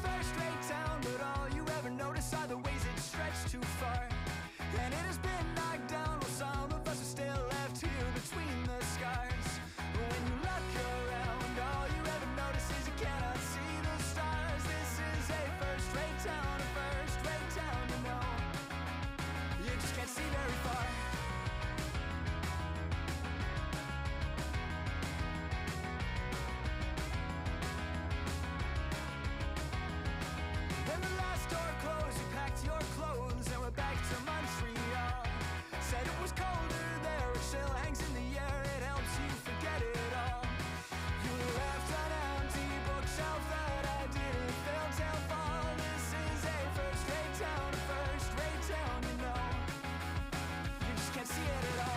first rate town, but all you ever notice are the ways it stretched too far. And it has been knocked down, while some of us are still left here between the scars. When you look around, all you ever notice is you cannot see the stars. This is a first rate town, you know. You just can't see very far. When the last door closed, you packed your clothes and went back to Montreal. Said it was colder there, it still hangs in the air, it helps you forget it all. You left an empty bookshelf that I didn't fill till fall. This is a first-rate town, you know. You just can't see it at all.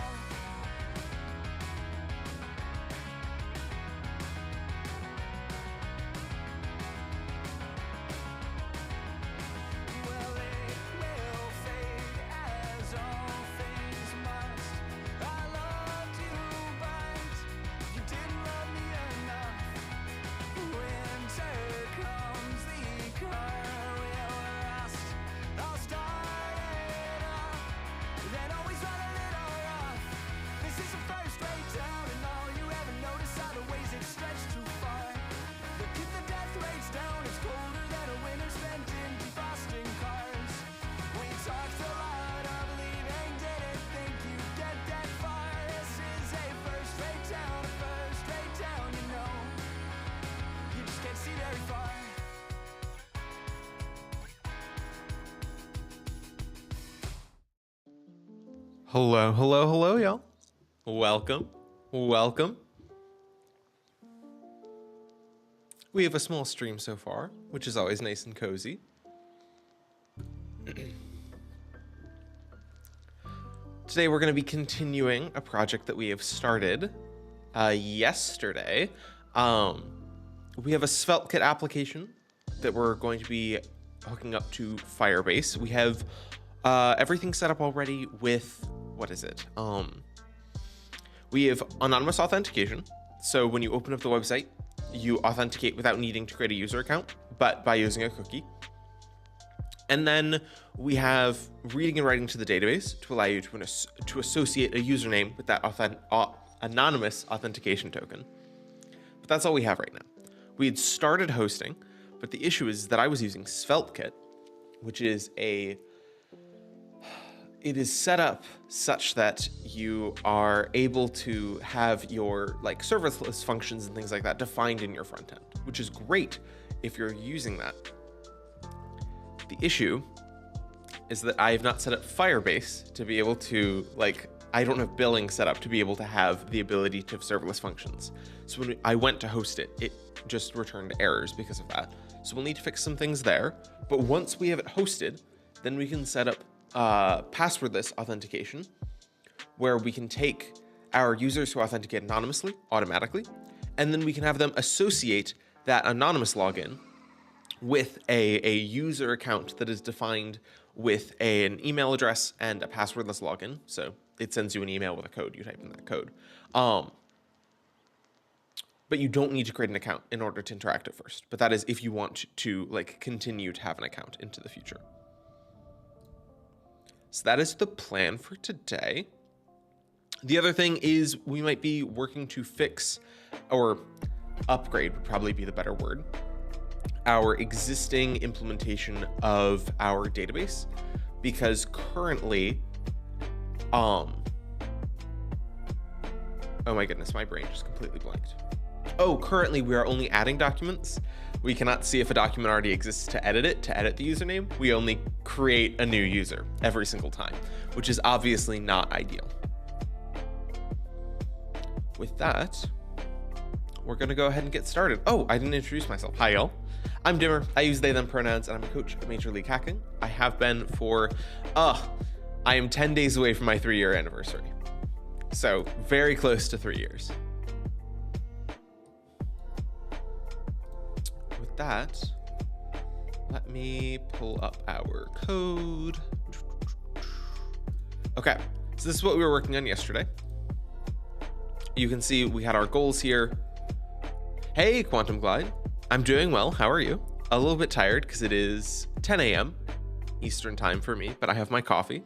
Well, it will fade as all things must. I loved you, but you didn't love me enough. Winter comes, the car will rust. I'll start it up, then always run a little rough. This is a first-rate town, and all you ever notice are the ways it stretched too far. But keep the death rates down, it's colder than a winter spent in defrosting cars. We talked a lot of leaving, didn't think you'd get that far. This is a first-rate town, you know. You just can't see very far. Hello, y'all. Welcome. We have a small stream so far, which is always nice and cozy. Today we're going to be continuing a project that we have started yesterday. We have a SvelteKit application that we're going to be hooking up to Firebase. We have everything set up already with, what is it? We have anonymous authentication. So when you open up the website, you authenticate without needing to create a user account, but by using a cookie. And then we have reading and writing to the database to allow you to associate a username with that anonymous authentication token. But that's all we have right now. We had started hosting, but the issue is that I was using SvelteKit, which is it is set up such that you are able to have your like serverless functions and things like that defined in your front end, which is great if you're using that. The issue is that I have not set up Firebase to be able to, like, I don't have billing set up to be able to have the ability to have serverless functions. So when I went to host it, it just returned errors because of that. So we'll need to fix some things there. But once we have it hosted, then we can set up passwordless authentication, where we can take our users who authenticate anonymously automatically, and then we can have them associate that anonymous login with a user account that is defined with an email address and a passwordless login. So it sends you an email with a code, you type in that code. But you don't need to create an account in order to interact at first. But that is if you want to like continue to have an account into the future. So that is the plan for today. The other thing is we might be working to fix, or upgrade would probably be the better word, our existing implementation of our database, because currently, oh my goodness, my brain just completely blanked. Oh, currently we are only adding documents. We cannot see if a document already exists to edit it, to edit the username. We only create a new user every single time, which is obviously not ideal. With that, we're gonna go ahead and get started. Oh, I didn't introduce myself. Hi, y'all. I'm Dimmer. I use they, them pronouns, and I'm a coach at Major League Hacking. I have been for, I am 10 days away from my 3-year anniversary. So very close to 3 years. With that, let me pull up our code. Okay, so this is what we were working on yesterday. You can see we had our goals here. Hey, Quantum Glide. I'm doing well. How are you? a little bit tired because it is 10 a.m. Eastern time for me, but I have my coffee.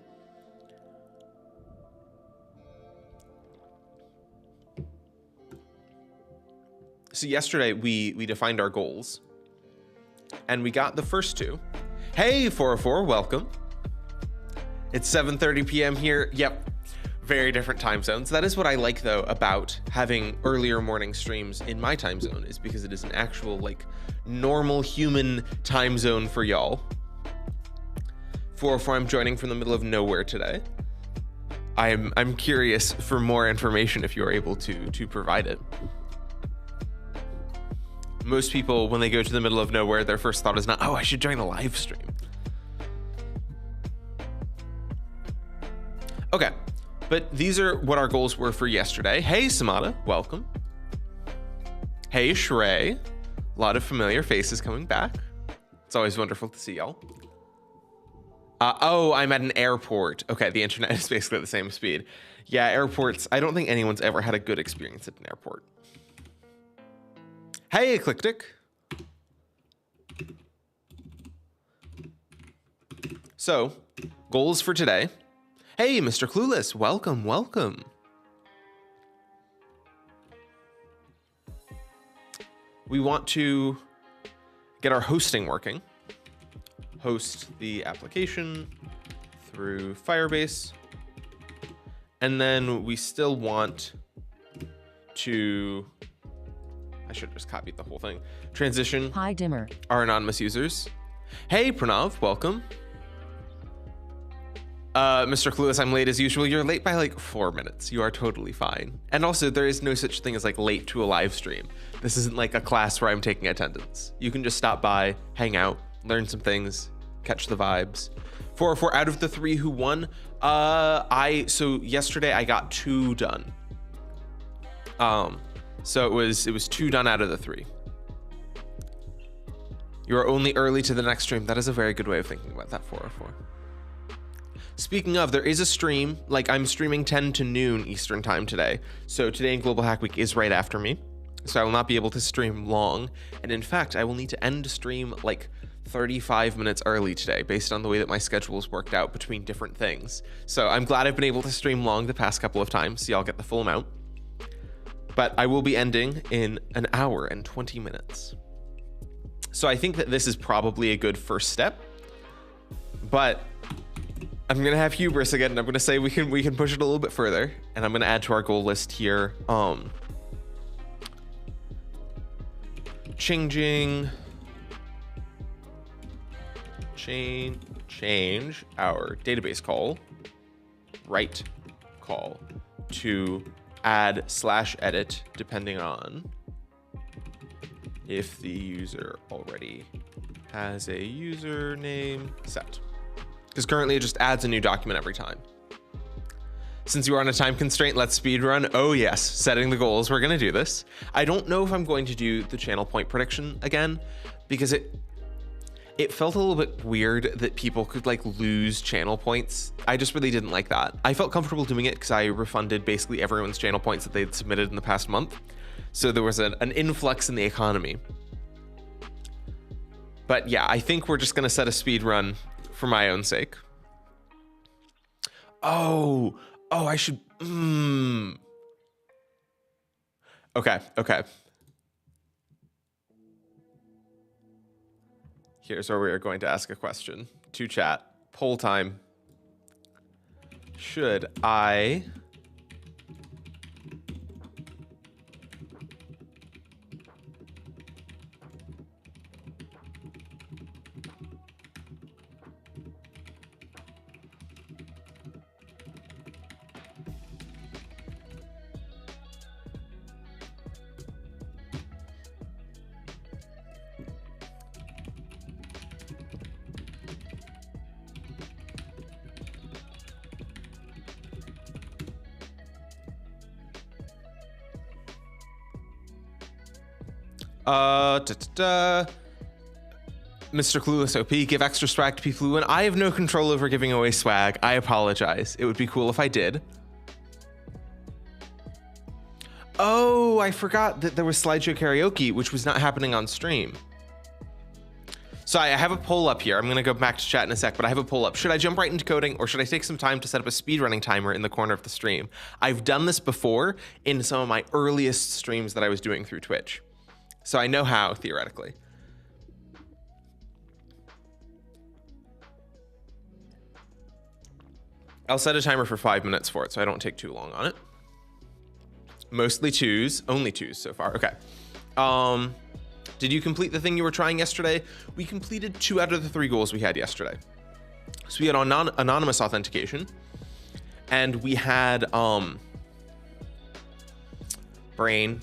So yesterday we defined our goals and we got the first two. Hey, 404, welcome. It's 7:30 p.m. here. Yep, very different time zones. That is what I like though about having earlier morning streams in my time zone, is because it is an actual like normal human time zone for y'all. 404, I'm joining from the middle of nowhere today. I'm curious for more information if you're able to provide it. Most people, when they go to the middle of nowhere, their first thought is not, oh, I should join a live stream. Okay, but these are what our goals were for yesterday. Hey, Samada, welcome. Hey, Shrey. A lot of familiar faces coming back. It's always wonderful to see y'all. Oh, I'm at an airport. Okay, the internet is basically the same speed. Yeah, airports, I don't think anyone's ever had a good experience at an airport. Hey, Eclectic. So, goals for today. Hey, Mr. Clueless, welcome, welcome. We want to get our hosting working. Host the application through Firebase. And then we still want to, I should have just copied the whole thing. Transition Hi, Dimmer. Our anonymous users. Hey, Pranav, welcome. Mr. Clueless, I'm late as usual. You're late by like 4 minutes. You are totally fine. And also, there is no such thing as like late to a live stream. This isn't like a class where I'm taking attendance. You can just stop by, hang out, learn some things, catch the vibes. 404 out of the 3 who won. So yesterday I got 2 done. So it was 2 done out of the 3. You are only early to the next stream. That is a very good way of thinking about that, 404. Speaking of, there is a stream, like I'm streaming 10 to noon Eastern time today. So today in Global Hack Week is right after me. So I will not be able to stream long. And in fact, I will need to end stream like 35 minutes early today based on the way that my schedule's worked out between different things. So I'm glad I've been able to stream long the past couple of times so y'all get the full amount. But I will be ending in an hour and 20 minutes. So I think that this is probably a good first step. But I'm gonna have hubris again, and I'm gonna say we can push it a little bit further, and I'm gonna add to our goal list here. Change our database call, write call, to add /edit, depending on if the user already has a username set. Because currently it just adds a new document every time. Since you are on a time constraint, let's speed run. Oh yes, setting the goals, we're gonna do this. I don't know if I'm going to do the channel point prediction again, because it felt a little bit weird that people could like lose channel points. I just really didn't like that. I felt comfortable doing it because I refunded basically everyone's channel points that they'd submitted in the past month. So there was an influx in the economy. But yeah, I think we're just gonna set a speed run for my own sake. Oh, I should, Okay. Here's where we are going to ask a question to chat. Poll time. Should I Mr. Clueless OP, give extra swag to people who win. I have no control over giving away swag. I apologize. It would be cool if I did. Oh, I forgot that there was slideshow karaoke, which was not happening on stream. So I have a poll up here. I'm going to go back to chat in a sec, but I have a poll up. Should I jump right into coding, or should I take some time to set up a speedrunning timer in the corner of the stream? I've done this before in some of my earliest streams that I was doing through Twitch. So I know how, theoretically. I'll set a timer for 5 minutes for it, so I don't take too long on it. Mostly twos, only twos so far. Okay. Did you complete the thing you were trying yesterday? We completed 2 out of the 3 goals we had yesterday. So we had anonymous authentication, and we had brain.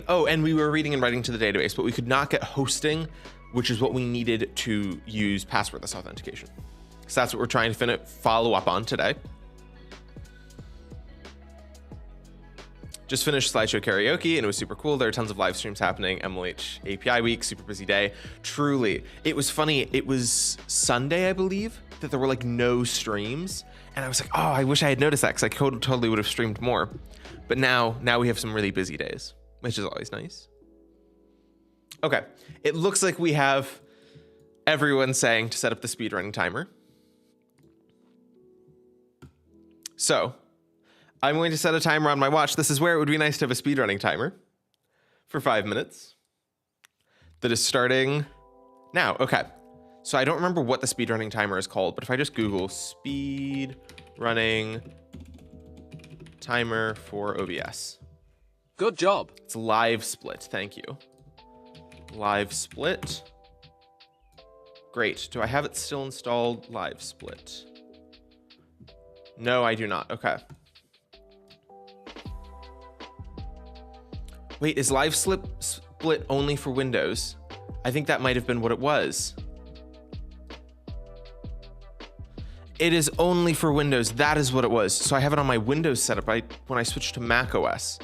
Oh, and we were reading and writing to the database, but we could not get hosting, which is what we needed to use passwordless authentication. So that's what we're trying to follow up on today. Just finished slideshow karaoke and it was super cool. There are tons of live streams happening. MLH API week, super busy day. Truly, it was funny. It was Sunday, I believe, that there were like no streams. And I was like, oh, I wish I had noticed that because I totally would have streamed more. But now we have some really busy days, which is always nice. Okay, it looks like we have everyone saying to set up the speedrunning timer. So I'm going to set a timer on my watch. This is where it would be nice to have a speedrunning timer for 5 minutes that is starting now. Okay, so I don't remember what the speedrunning timer is called, but if I just Google speedrunning timer for OBS. Good job. It's live split. Thank you. Live split. Great. Do I have it still installed? Live split. No, I do not. Okay. Wait, is live split only for Windows? I think that might have been what it was. It is only for Windows. That is what it was. So I have it on my Windows setup when I switched to Mac OS.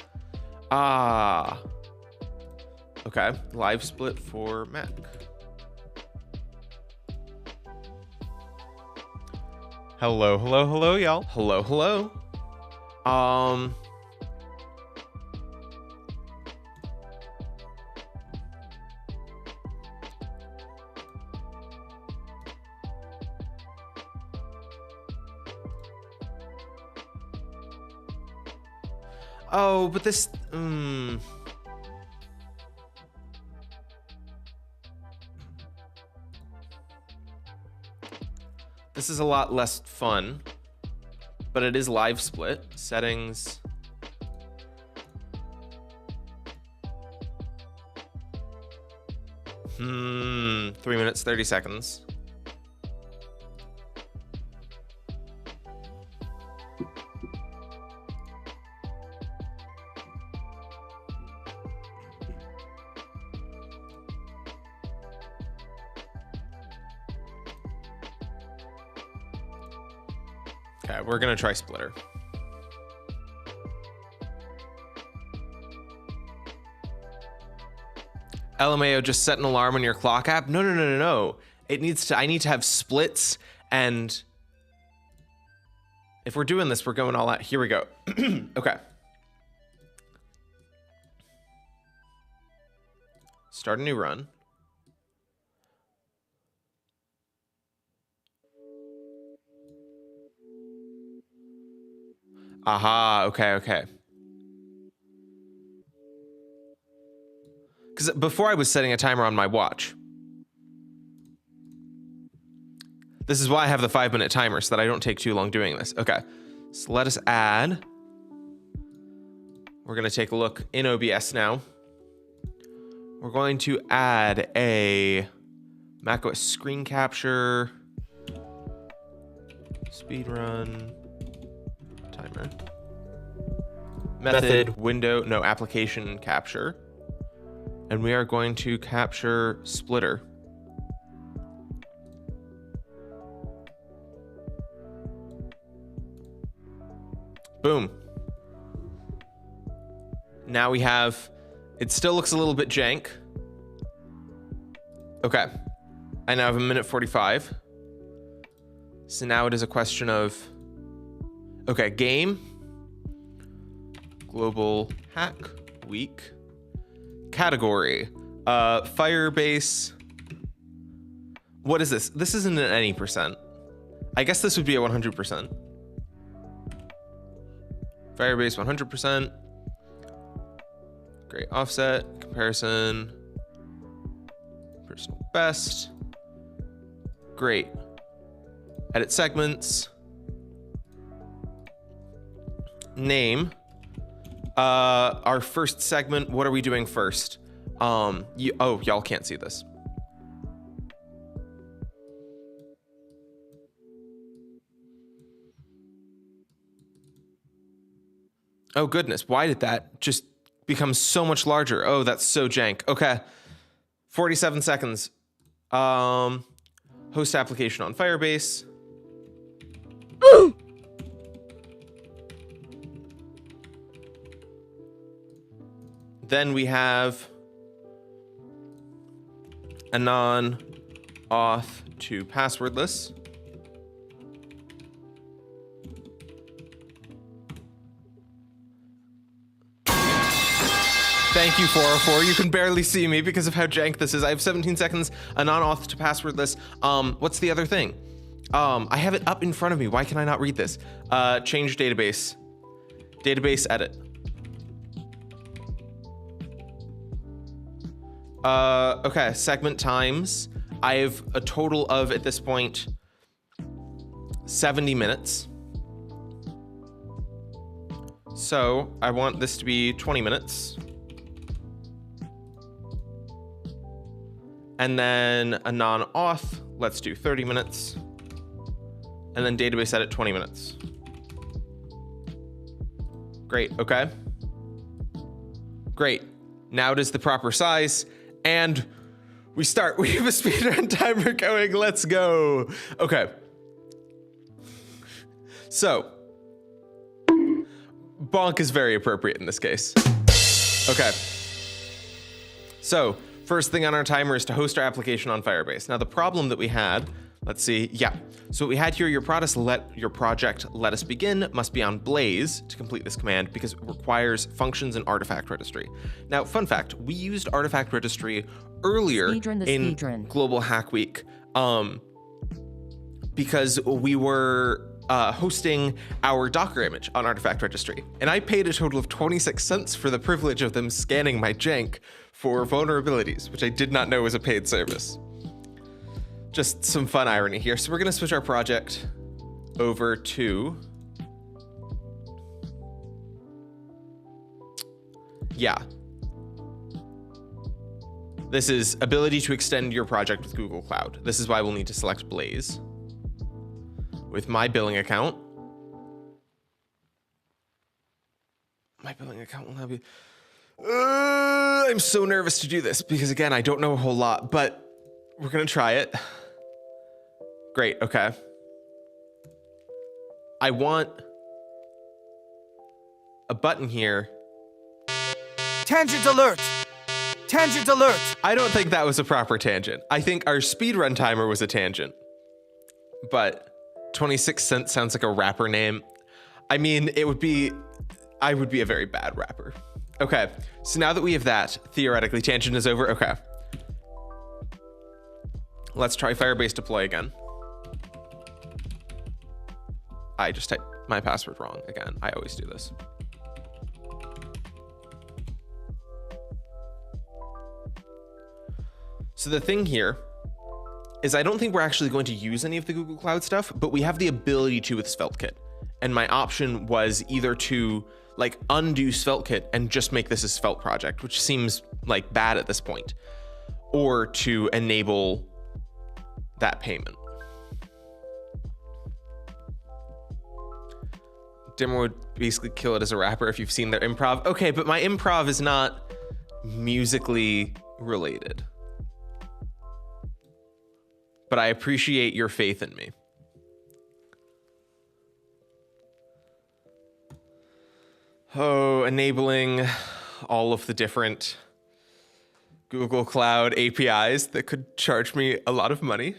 Ah. Okay, live split for Mac. Hello, y'all. Hello. Oh, but this, This is a lot less fun, but it is live split. Settings. Hmm, 3 minutes, 30 seconds. Okay, we're gonna try splitter. LMAO, just set an alarm on your clock app. No. I need to have splits, and if we're doing this, we're going all out. Here we go. Okay. Start a new run. Aha, okay. Because before I was setting a timer on my watch. This is why I have the 5 minute timer, so that I don't take too long doing this. Okay, so let us add. We're gonna take a look in OBS now. We're going to add a macOS screen capture, speedrun, timer, method, window, no, application capture. And we are going to capture splitter. Boom. Now we have, it still looks a little bit jank. Okay. I now have 1:45. So now it is a question of, okay, game, global hack week, category, Firebase. What is this? This isn't an any percent. I guess this would be a 100%. Firebase 100%. Great offset, comparison, personal best. Great. Edit segments. Name. Our first segment, what are we doing first? Y'all can't see this. Oh goodness, why did that just become so much larger? Oh, that's so jank. Okay, 47 seconds. Host application on Firebase. Then we have anon auth to passwordless. Thank you, 404. You can barely see me because of how jank this is. I have 17 seconds, anon auth to passwordless. What's the other thing? I have it up in front of me. Why can I not read this? Change database. Database edit. Okay, segment times. I have a total of, at this point, 70 minutes. So I want this to be 20 minutes. And then a non-auth, let's do 30 minutes. And then database edit 20 minutes. Great, okay. Great, now it is the proper size. And we start. We have a speedrun timer going. Let's go. Okay. So, bonk is very appropriate in this case. Okay. So, first thing on our timer is to host our application on Firebase. Now, the problem that we had, let's see. Yeah. So what we had here, your project let us begin must be on Blaze to complete this command because it requires functions and artifact registry. Now, fun fact, we used artifact registry earlier in Global Hack Week because we were hosting our Docker image on artifact registry. And I paid a total of 26 cents for the privilege of them scanning my jank for vulnerabilities, which I did not know was a paid service. Just some fun irony here. So we're going to switch our project over to, yeah. This is ability to extend your project with Google Cloud. This is why we'll need to select Blaze with my billing account. My billing account will now be, I'm so nervous to do this because again, I don't know a whole lot, but we're going to try it. Great, okay. I want a button here. Tangent alert! Tangent alert! I don't think that was a proper tangent. I think our speedrun timer was a tangent. But 26 cents sounds like a rapper name. I mean, I would be a very bad rapper. Okay, so now that we have that, theoretically, tangent is over. Okay. Let's try Firebase deploy again. I just typed my password wrong again. I always do this. So the thing here is I don't think we're actually going to use any of the Google Cloud stuff, but we have the ability to with SvelteKit. And my option was either to like undo SvelteKit and just make this a Svelte project, which seems like bad at this point, or to enable that payment. Dimmer would basically kill it as a rapper if you've seen their improv. Okay, but my improv is not musically related. But I appreciate your faith in me. Oh, enabling all of the different Google Cloud APIs that could charge me a lot of money.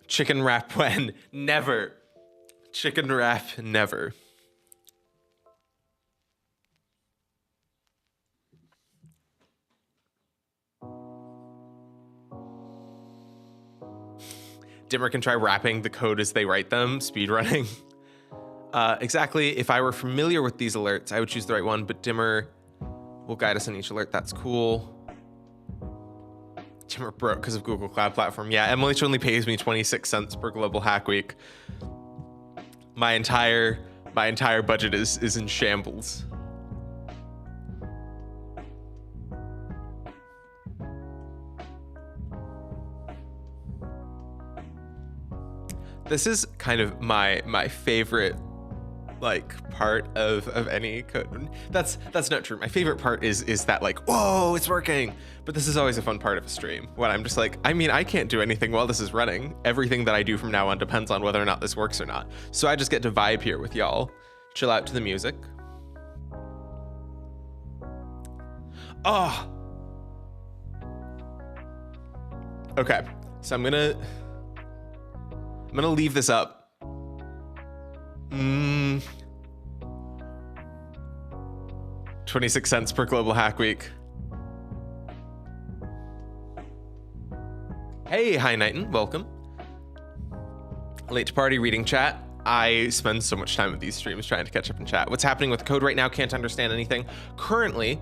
Chicken wrap when? Never. Chicken wrap never. Dimmer can try rapping the code as they write them, speedrunning. Exactly. If I were familiar with these alerts, I would choose the right one, but Dimmer will guide us in each alert. That's cool. Dimmer broke because of Google Cloud Platform. Yeah, MLH only pays me 26 cents per Global Hack Week. My entire budget is in shambles. This is kind of my favorite like part of any code. That's not true. My favorite part is that like, whoa, it's working. But this is always a fun part of a stream when I'm just like, I mean, I can't do anything while this is running. Everything that I do from now on depends on whether or not this works or not. So I just get to vibe here with y'all, chill out to the music. Oh. Okay, so I'm gonna leave this up. 26 cents per Global Hack Week. Hey, hi Knighton, welcome. Late to party, reading chat. I spend so much time with these streams trying to catch up in chat. What's happening with the code right now? Can't understand anything. Currently,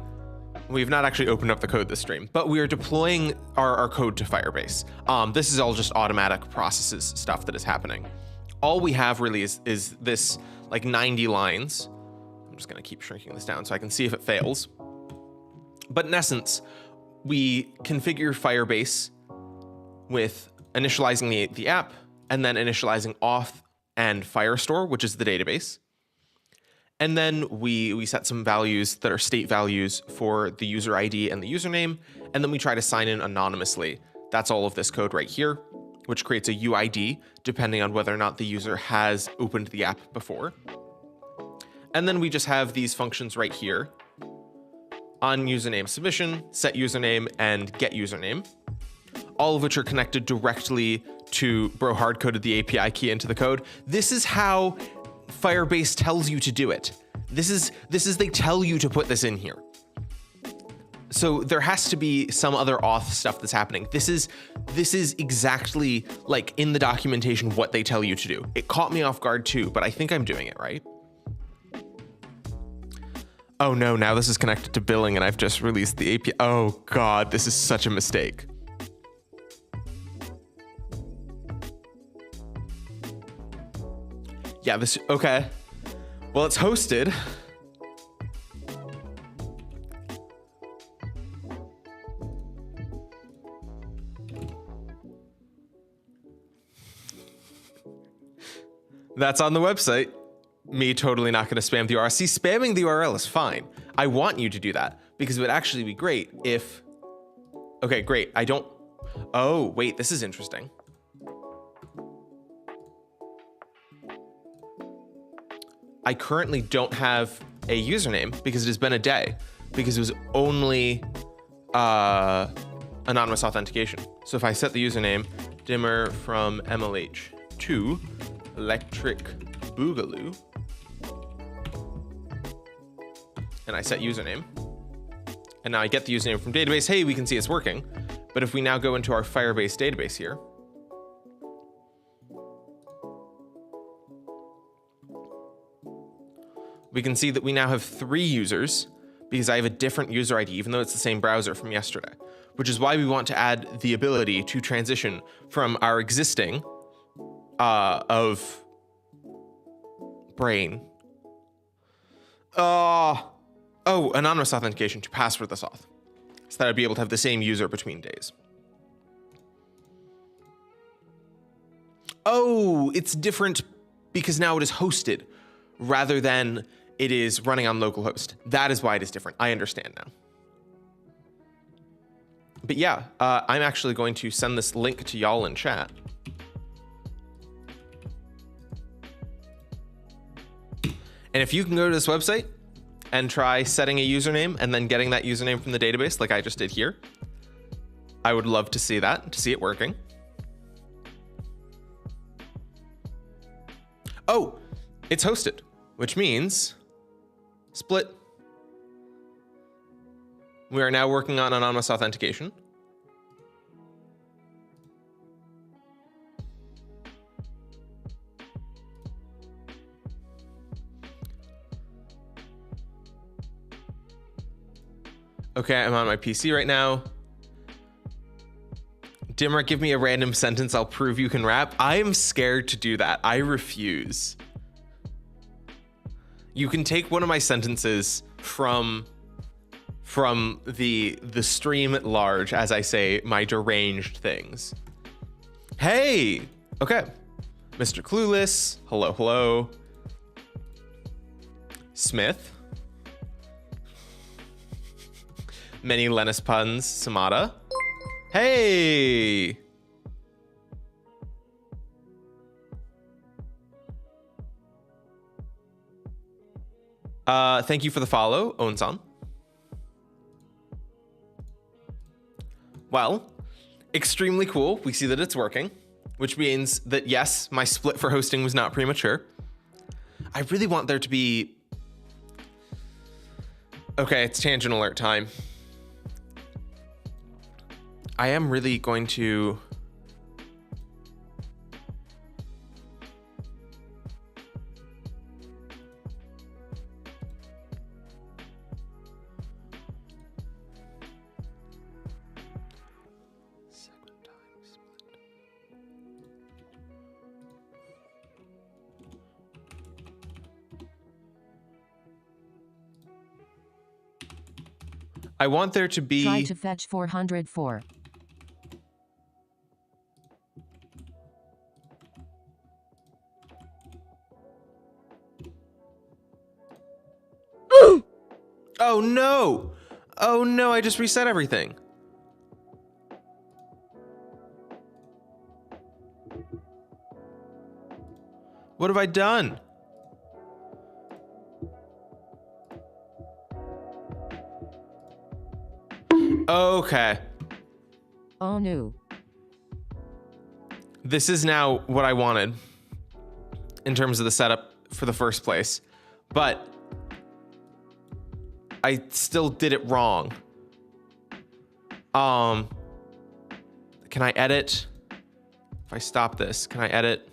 we've not actually opened up the code this stream, but we are deploying our code to Firebase. This is all just automatic processes stuff that is happening. All we have really is this like 90 lines. I'm just gonna keep shrinking this down so I can see if it fails. But in essence, we configure Firebase with initializing the app and then initializing auth and Firestore, which is the database. And then we set some values that are state values for the user ID and the username. And then we try to sign in anonymously. That's all of this code right here, which creates a UID depending on whether or not the user has opened the app before. And then we just have these functions right here on username submission, set username, and get username, all of which are connected directly to bro hard-coded the API key into the code. This is how Firebase tells you to do it. This is they tell you to put this in here. So there has to be some other auth stuff that's happening. This is exactly like in the documentation what they tell you to do. It caught me off guard too, but I think I'm doing it right. Oh no, now this is connected to billing and I've just released the API. Oh God, this is such a mistake. Yeah, okay. Well, it's hosted. That's on the website. Me totally not going to spam the URL. See, spamming the URL is fine. I want you to do that because it would actually be great if... Okay, great. I don't... Oh, wait, this is interesting. I currently don't have a username because it has been a day because it was only anonymous authentication. So if I set the username, Dimmer from MLH to Electric Boogaloo, and I set username, and now I get the username from database, hey, we can see it's working. But if we now go into our Firebase database here, we can see that we now have 3 users because I have a different user ID, even though it's the same browser from yesterday, which is why we want to add the ability to transition from our existing of brain. Anonymous authentication to passwordless auth, so that I'd be able to have the same user between days. Oh, it's different because now it is hosted rather than it is running on localhost. That is why it is different. I understand now. But yeah, I'm actually going to send this link to y'all in chat. And if you can go to this website and try setting a username and then getting that username from the database like I just did here, I would love to see that, to see it working. Oh, it's hosted, which means split. We are now working on anonymous authentication. Okay, I'm on my PC right now. Dimmer, give me a random sentence. I'll prove you can rap. I am scared to do that. I refuse. You can take one of my sentences from the stream at large as I say my deranged things. Hey! Okay. Mr. Clueless. Hello, hello. Smith. Many Lennis puns. Samada. Hey! Thank you for the follow, Onsan. Well, extremely cool. We see that it's working, which means that yes, my split for hosting was not premature. I really want there to be... Okay, it's tangent alert time. I am really going to... I want there to be... Try to fetch 404. Oh no! Oh no, I just reset everything. What have I done? Okay. Oh no. This is now what I wanted in terms of the setup for the first place, but I still did it wrong. Can I edit? If I stop this, can I edit?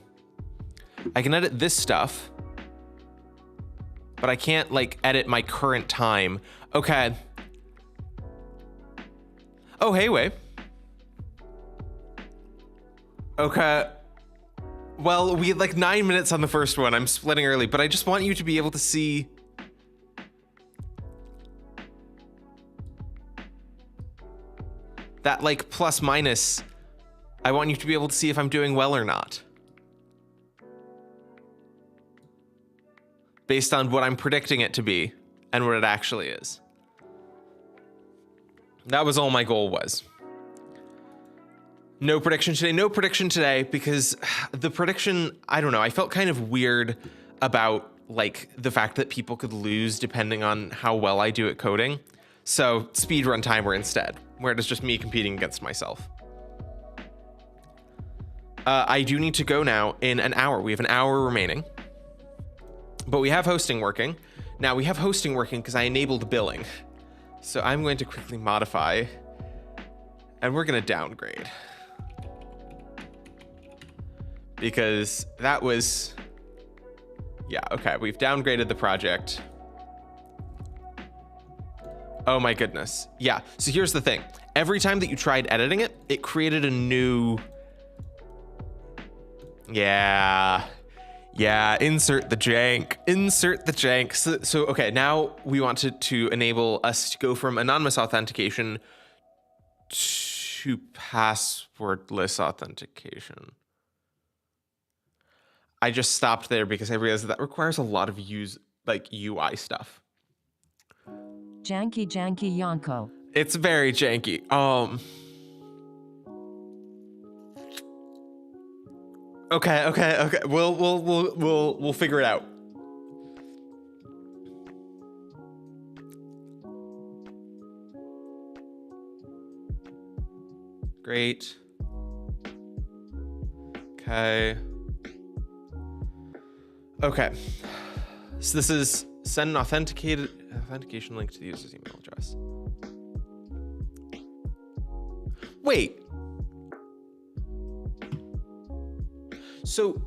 I can edit this stuff, but I can't like edit my current time. Okay. Oh, hey, wait. Okay. Well, we had like 9 minutes on the first one. I'm splitting early, but I just want you to be able to see. That like plus minus. I want you to be able to see if I'm doing well or not. Based on what I'm predicting it to be and what it actually is. That was all my goal was. No prediction today. No prediction today because the prediction, I don't know, I felt kind of weird about like the fact that people could lose depending on how well I do at coding. So speedrun timer instead, where it is just me competing against myself. I do need to go now in an hour. We have an hour remaining. But we have hosting working. Now we have hosting working because I enabled billing. So I'm going to quickly modify and we're going to downgrade. Because that was, yeah, okay. We've downgraded the project. Oh my goodness. Yeah, so here's the thing. Every time that you tried editing it, it created a new, yeah, insert the jank, insert the jank. So okay, now we wanted to enable us to go from anonymous authentication to passwordless authentication. I just stopped there because I realized that requires a lot of UI stuff. Janky Yanko. It's very janky. Okay. We'll figure it out. Great. Okay. So this is send an authentication link to the user's email address. Wait. So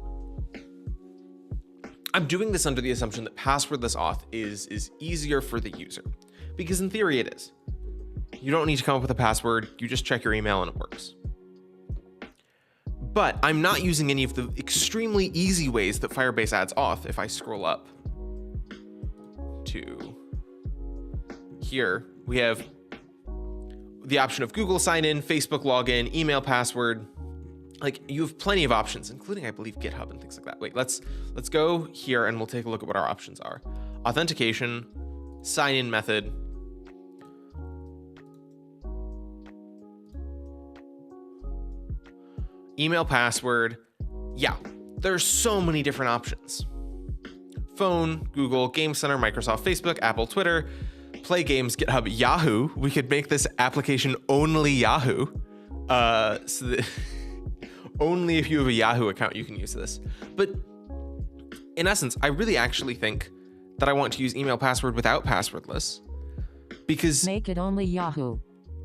I'm doing this under the assumption that passwordless auth is easier for the user, because in theory it is. You don't need to come up with a password. You just check your email and it works. But I'm not using any of the extremely easy ways that Firebase adds auth. If I scroll up to here, we have the option of Google sign in, Facebook login, email password. Like, you have plenty of options, including, I believe, GitHub and things like that. Wait, let's go here and we'll take a look at what our options are. Authentication, sign in method, email password. Yeah, there's so many different options. Phone, Google, Game Center, Microsoft, Facebook, Apple, Twitter, Play Games, GitHub, Yahoo. We could make this application only Yahoo. So that only if you have a Yahoo account you can use this. But in essence, I really actually think that I want to use email password without passwordless, because Make it only Yahoo.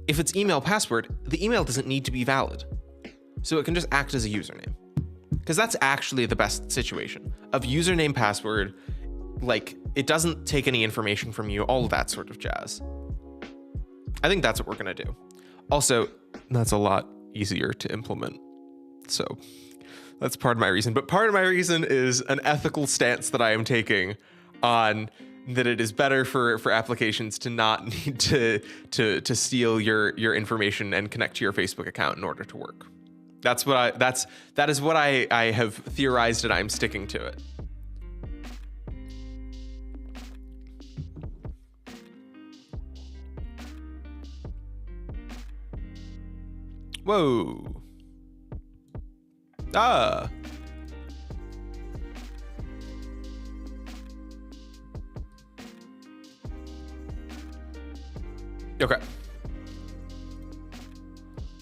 if it's email password, the email doesn't need to be valid. So it can just act as a username, because that's actually the best situation of username password. Like, it doesn't take any information from you, all of that sort of jazz. I think that's what we're going to do. Also, that's a lot easier to implement. So that's part of my reason. But part of my reason is an ethical stance that I am taking on that it is better for applications to not need to steal your information and connect to your Facebook account in order to work. That is what I have theorized, and I'm sticking to it. Whoa. Ah. Okay.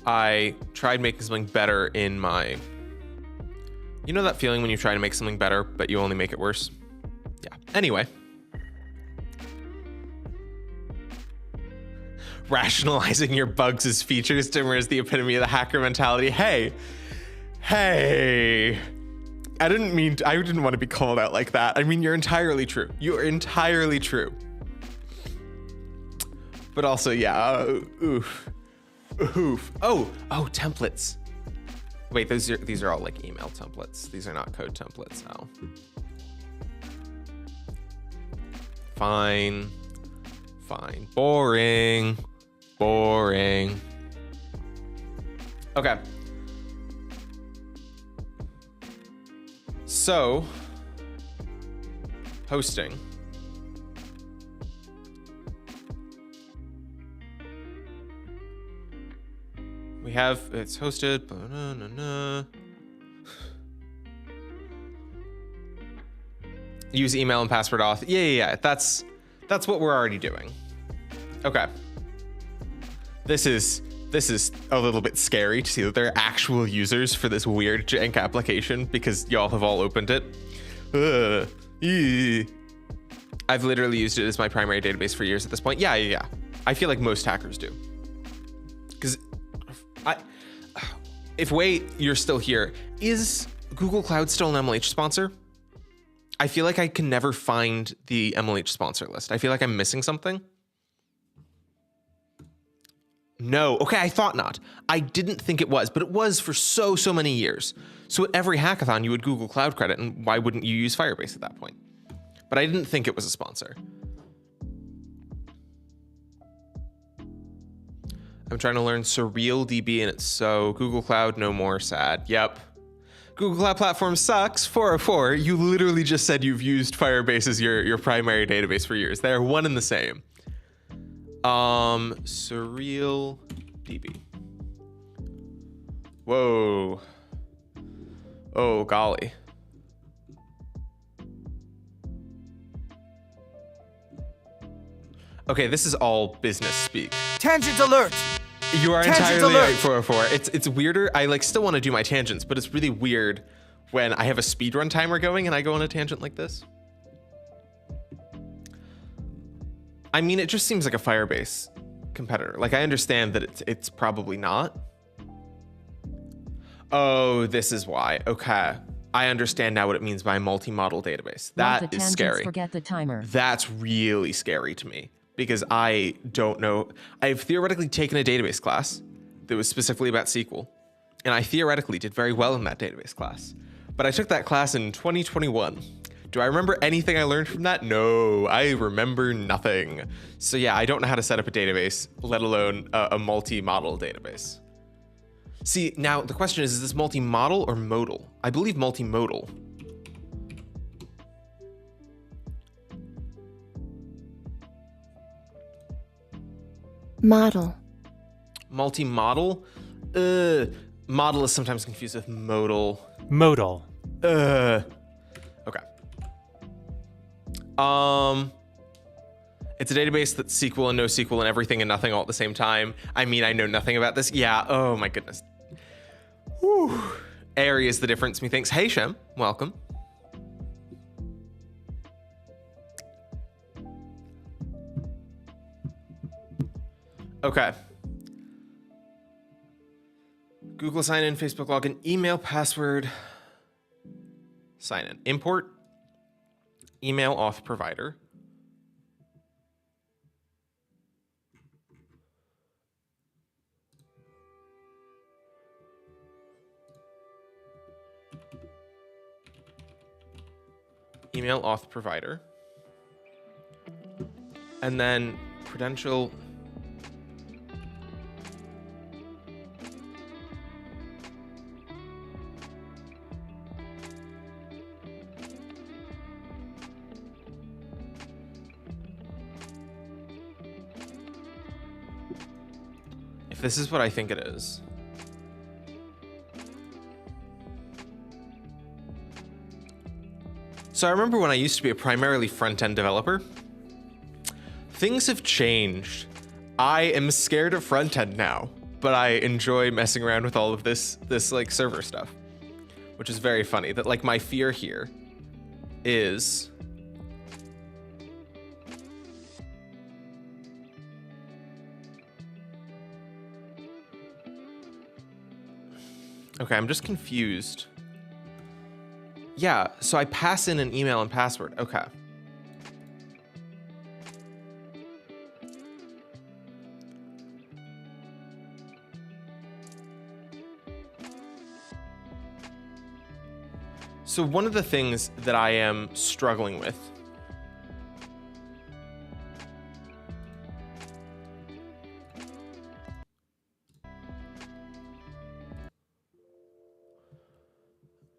I tried making something better in my... You know that feeling when you try to make something better, but you only make it worse? Yeah. Anyway. Rationalizing your bugs as features, Dimmer, is the epitome of the hacker mentality. Hey. I didn't want to be called out like that. I mean, you're entirely true. You are entirely true. But also, yeah, oof. Oh, templates. Wait, these are all like email templates. These are not code templates. Oh. Fine. Boring. Okay. So, hosting. We have, it's hosted. Use email and password auth. Yeah. That's what we're already doing. Okay. This is a little bit scary to see that there are actual users for this weird jank application, because y'all have all opened it. I've literally used it as my primary database for years at this point. Yeah. I feel like most hackers do. Because if you're still here, is Google Cloud still an MLH sponsor? I feel like I can never find the MLH sponsor list. I feel like I'm missing something. No. Okay, I thought not. I didn't think it was, but it was for so many years. So at every hackathon, you would Google Cloud credit, and why wouldn't you use Firebase at that point? But I didn't think it was a sponsor. I'm trying to learn Surreal DB, and it's so Google Cloud, no more, sad. Yep. Google Cloud Platform sucks. 404. You literally just said you've used Firebase as your primary database for years. They're one and the same. Surreal DB. Whoa. Oh, golly. Okay, this is all business speak. Tangent alert! You are Tangent entirely alert! right, 404. It's weirder. I still want to do my tangents, but it's really weird when I have a speedrun timer going and I go on a tangent like this. I mean, it just seems like a Firebase competitor. Like, I understand that it's probably not. Oh, this is why. Okay. I understand now what it means by multi-model database. That is scary. Forget the timer. That's really scary to me, because I don't know. I've theoretically taken a database class that was specifically about SQL, and I theoretically did very well in that database class. But I took that class in 2021. Do I remember anything I learned from that? No, I remember nothing. So yeah, I don't know how to set up a database, let alone a multi-model database. See, now the question is this multi-model or modal? I believe multimodal. Model. Multi-model? Model is sometimes confused with modal. Modal. Okay. It's a database that's SQL and NoSQL and everything and nothing all at the same time. I mean, I know nothing about this. Yeah, oh my goodness. Whew. Area is the difference, methinks. Hey, Shem, welcome. Okay. Google sign in, Facebook login, email, password, sign in. Import, email auth provider. Email auth provider. And then credential. If this is what I think it is. So I remember when I used to be a primarily front-end developer. Things have changed. I am scared of front-end now, but I enjoy messing around with all of this like server stuff, which is very funny. That like my fear here is okay, I'm just confused. Yeah, so I pass in an email and password. Okay. So one of the things that I am struggling with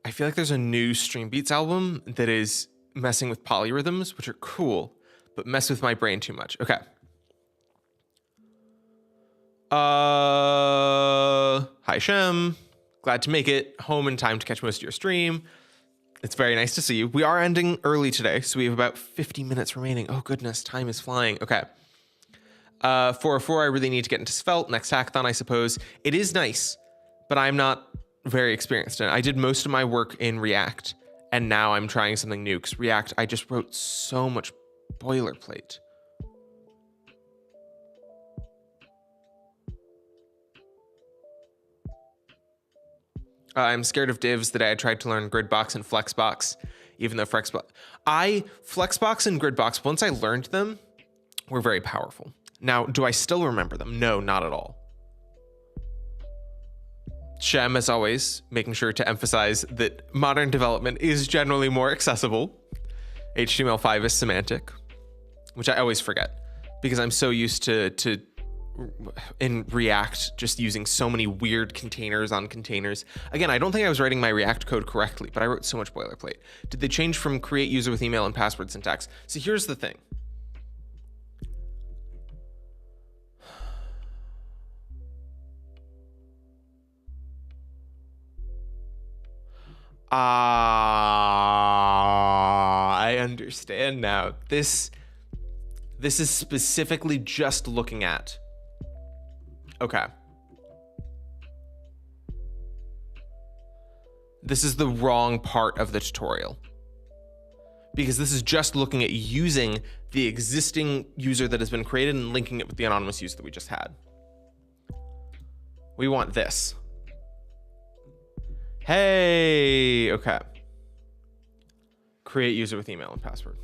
I feel like there's a new Stream Beats album that is messing with polyrhythms, which are cool, but mess with my brain too much. Okay. Hi Shem. Glad to make it home in time to catch most of your stream. It's very nice to see you. We are ending early today, so we have about 50 minutes remaining. Oh goodness, time is flying. Okay. 404, I really need to get into Svelte. Next hackathon, I suppose. It is nice, but I'm not very experienced in it. I did most of my work in React, and now I'm trying something new, because React, I just wrote so much boilerplate. I'm scared of divs. Today I tried to learn Gridbox and Flexbox, even though Flexbox and Gridbox, once I learned them, were very powerful. Now, do I still remember them? No, not at all. Shem, as always, making sure to emphasize that modern development is generally more accessible. HTML5 is semantic, which I always forget because I'm so used to in React just using so many weird containers on containers. Again, I don't think I was writing my React code correctly, but I wrote so much boilerplate. Did they change from create user with email and password syntax? So here's the thing. I understand now. This is specifically just looking at. Okay. This is the wrong part of the tutorial. Because this is just looking at using the existing user that has been created and linking it with the anonymous user that we just had. We want this. Hey, okay. Create user with email and password.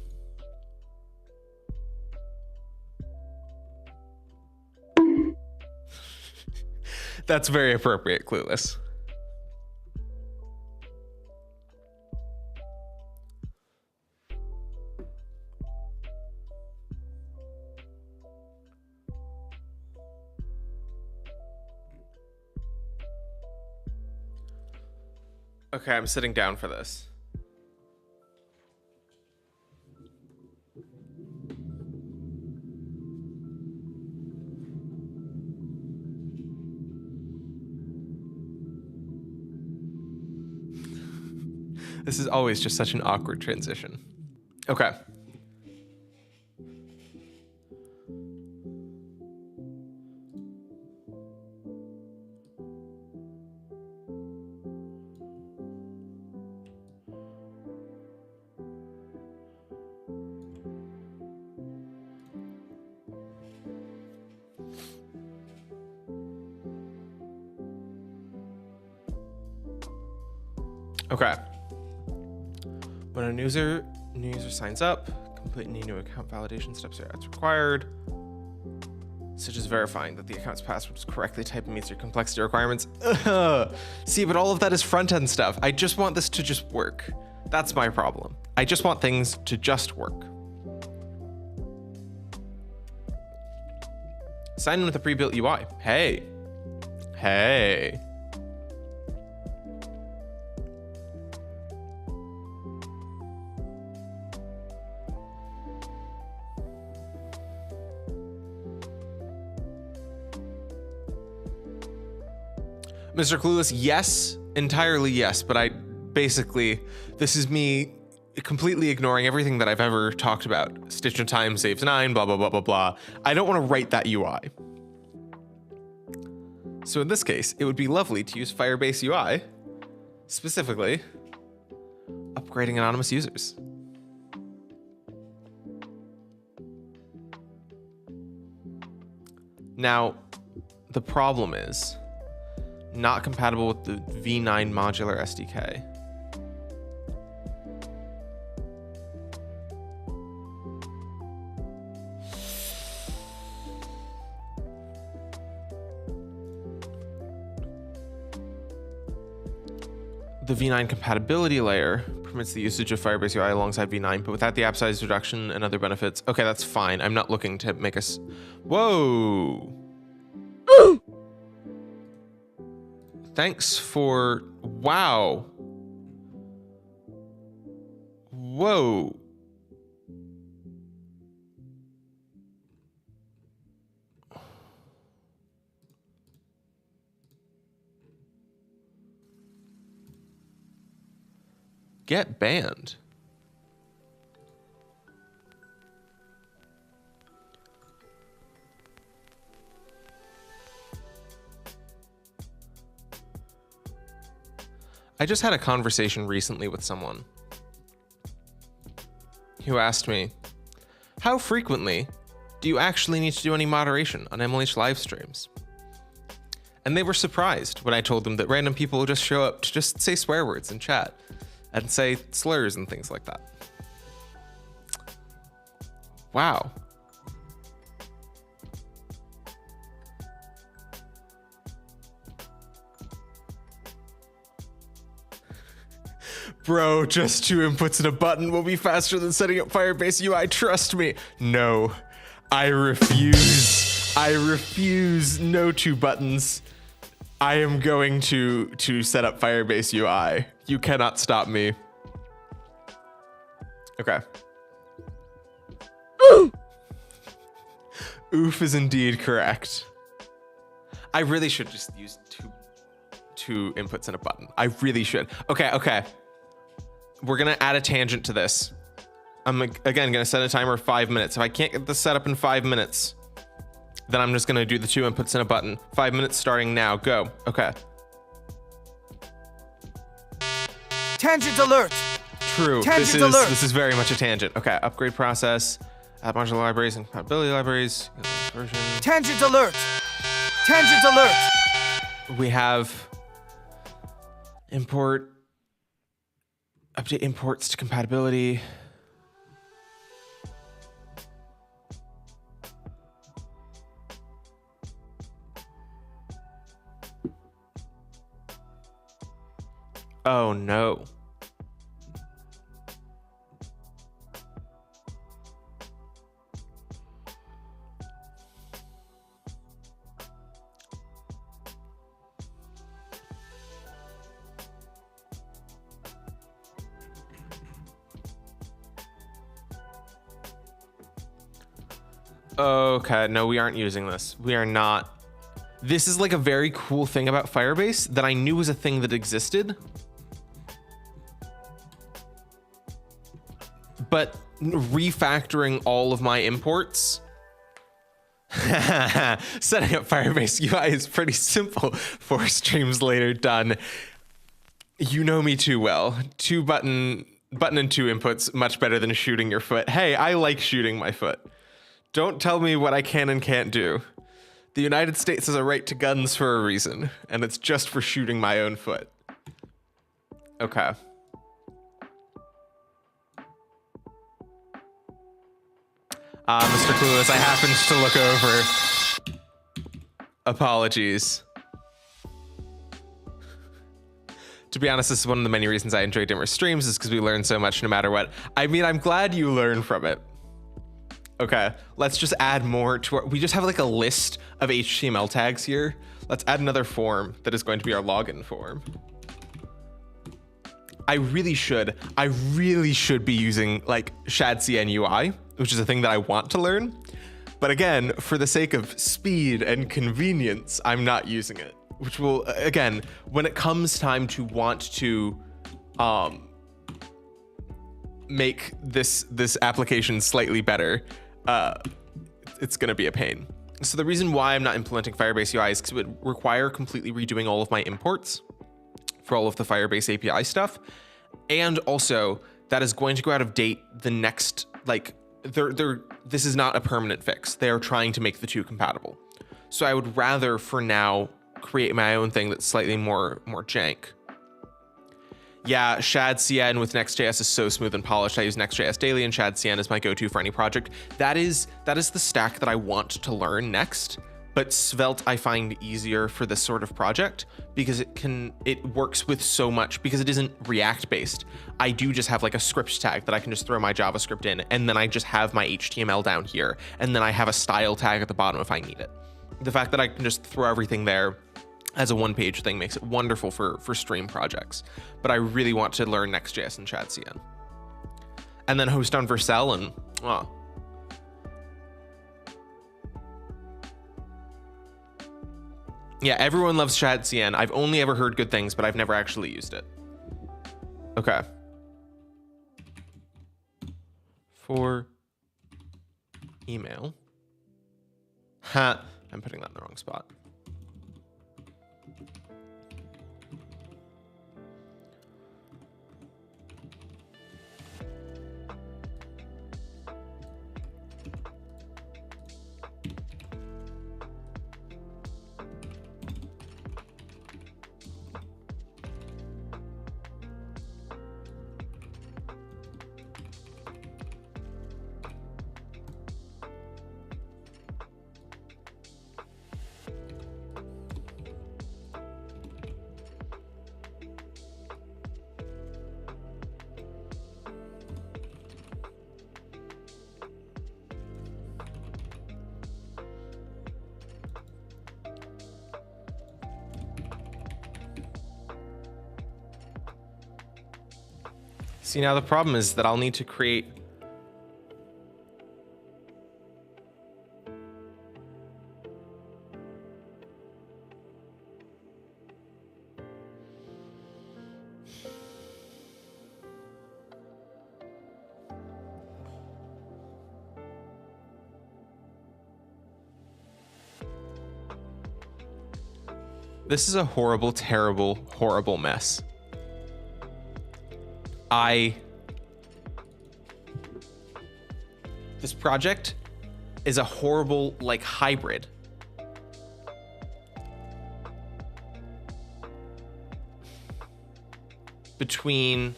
That's very appropriate, Clueless. Okay, I'm sitting down for this. This is always just such an awkward transition. Okay. Okay. When a new user signs up, complete any new account validation steps are as required, such as verifying that the account's password is correctly typed and meets your complexity requirements. Ugh. See, but all of that is front-end stuff. I just want this to just work. That's my problem. I just want things to just work. Sign in with a pre-built UI. Hey. Hey. Mr. Clueless, yes, entirely yes, but this is me completely ignoring everything that I've ever talked about. Stitch of time saves 9, blah, blah, blah, blah, blah. I don't want to write that UI. So in this case, it would be lovely to use Firebase UI, specifically upgrading anonymous users. Now, the problem is not compatible with the V9 modular SDK. The V9 compatibility layer permits the usage of Firebase UI alongside V9, but without the app size reduction and other benefits. Okay, that's fine. I'm not looking to make us. Whoa. Thanks for. Wow. Whoa. Get banned. I just had a conversation recently with someone who asked me, how frequently do you actually need to do any moderation on MLH live streams? And they were surprised when I told them that random people will just show up to just say swear words in chat and say slurs and things like that. Wow. Bro, just 2 inputs and a button will be faster than setting up Firebase UI. Trust me. No, I refuse. I refuse. No 2 buttons. I am going to set up Firebase UI. You cannot stop me. Okay. Oof is indeed correct. I really should just use two inputs and a button. I really should. Okay. We're gonna add a tangent to this. I'm again gonna set a timer of 5 minutes. If I can't get this set up in 5 minutes, then I'm just gonna do the 2 inputs and a button. 5 minutes starting now. Go. Okay. Tangent alert! True. Tangent alert! This is very much a tangent. Okay. Upgrade process. Add modular libraries and compatibility libraries. Version. Tangent alert! Tangent alert! We have import. Update imports to compatibility. Oh no. Okay, no, we aren't using this. We are not. This is like a very cool thing about Firebase that I knew was a thing that existed. But refactoring all of my imports. Setting up Firebase UI is pretty simple. 4 streams later, done. You know me too well. 2 button and 2 inputs, much better than shooting your foot. Hey, I like shooting my foot. Don't tell me what I can and can't do. The United States has a right to guns for a reason, and it's just for shooting my own foot. Okay. Mr. Clueless, I happened to look over. Apologies. To be honest, this is one of the many reasons I enjoy Dimmer streams, is because we learn so much no matter what. I mean, I'm glad you learn from it. Okay, let's just add more to our, we just have like a list of HTML tags here. Let's add another form that is going to be our login form. I really should be using like ShadCN UI, which is a thing that I want to learn. But again, for the sake of speed and convenience, I'm not using it, which will, again, when it comes time to want to make this application slightly better, it's going to be a pain. So the reason why I'm not implementing Firebase UI is because it would require completely redoing all of my imports for all of the Firebase API stuff. And also that is going to go out of date the next, like, this is not a permanent fix. They are trying to make the two compatible. So I would rather for now create my own thing that's slightly more jank. Yeah, ShadCN with Next.js is so smooth and polished. I use Next.js daily, and ShadCN is my go-to for any project. That is the stack that I want to learn next. But Svelte I find easier for this sort of project because it works with so much, because it isn't React based. I do just have like a script tag that I can just throw my JavaScript in, and then I just have my HTML down here, and then I have a style tag at the bottom if I need it. The fact that I can just throw everything there as a one-page thing makes it wonderful for stream projects. But I really want to learn Next.js and ShadCN. And then host on Vercel and, oh. Yeah, everyone loves ShadCN. I've only ever heard good things, but I've never actually used it. Okay. For email. Ha, I'm putting that in the wrong spot. See, now the problem is that I'll need to create this is a horrible, terrible, horrible mess. This project is a horrible, like, hybrid. Between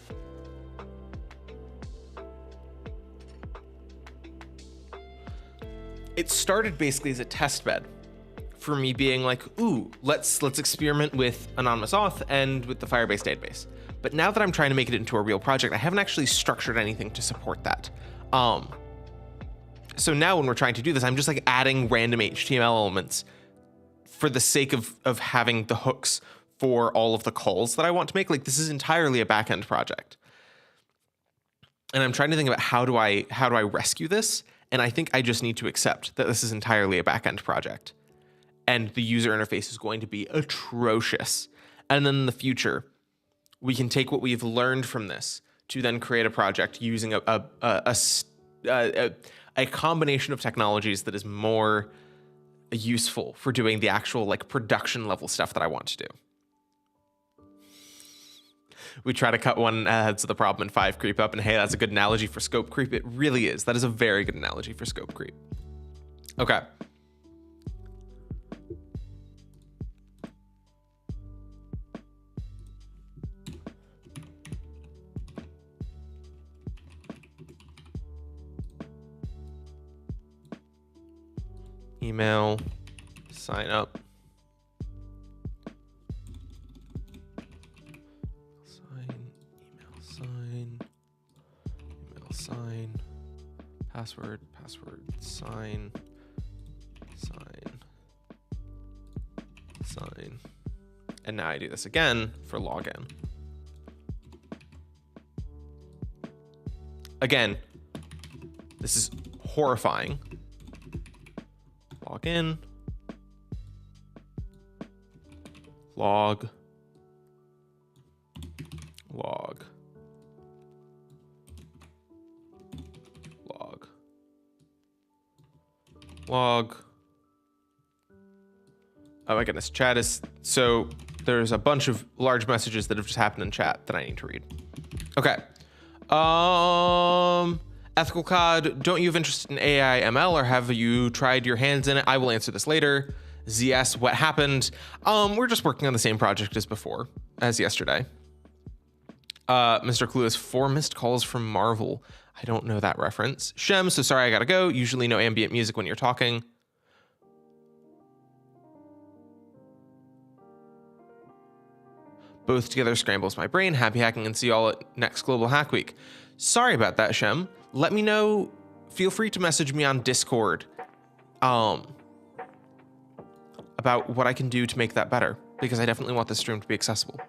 it started basically as a test bed for me being like, ooh, let's experiment with anonymous auth and with the Firebase database. But now that I'm trying to make it into a real project, I haven't actually structured anything to support that. So now when we're trying to do this, I'm just like adding random HTML elements for the sake of having the hooks for all of the calls that I want to make. Like, this is entirely a backend project. And I'm trying to think about how do I rescue this? And I think I just need to accept that this is entirely a backend project. And the user interface is going to be atrocious. And then in the future, we can take what we've learned from this to then create a project using a combination of technologies that is more useful for doing the actual like production level stuff that I want to do. We try to cut one heads of the problem and 5 creep up, and hey, that's a good analogy for scope creep. It really is. That is a very good analogy for scope creep. Okay. Email, sign up. Sign, password, sign. And now I do this again for login. Again, this is horrifying. Login, log. Oh my goodness, chat is, so there's a bunch of large messages that have just happened in chat that I need to read. Okay. Ethical COD, don't you have interest in AI ML, or have you tried your hands in it? I will answer this later. ZS, what happened? We're just working on the same project as yesterday. Mr. Clueless, 4 missed calls from Marvel. I don't know that reference. Shem, so sorry, I gotta go. Usually no ambient music when you're talking. Both together scrambles my brain. Happy hacking, and see you all at next Global Hack Week. Sorry about that, Shem. Let me know. Feel free to message me on Discord about what I can do to make that better, because I definitely want this stream to be accessible.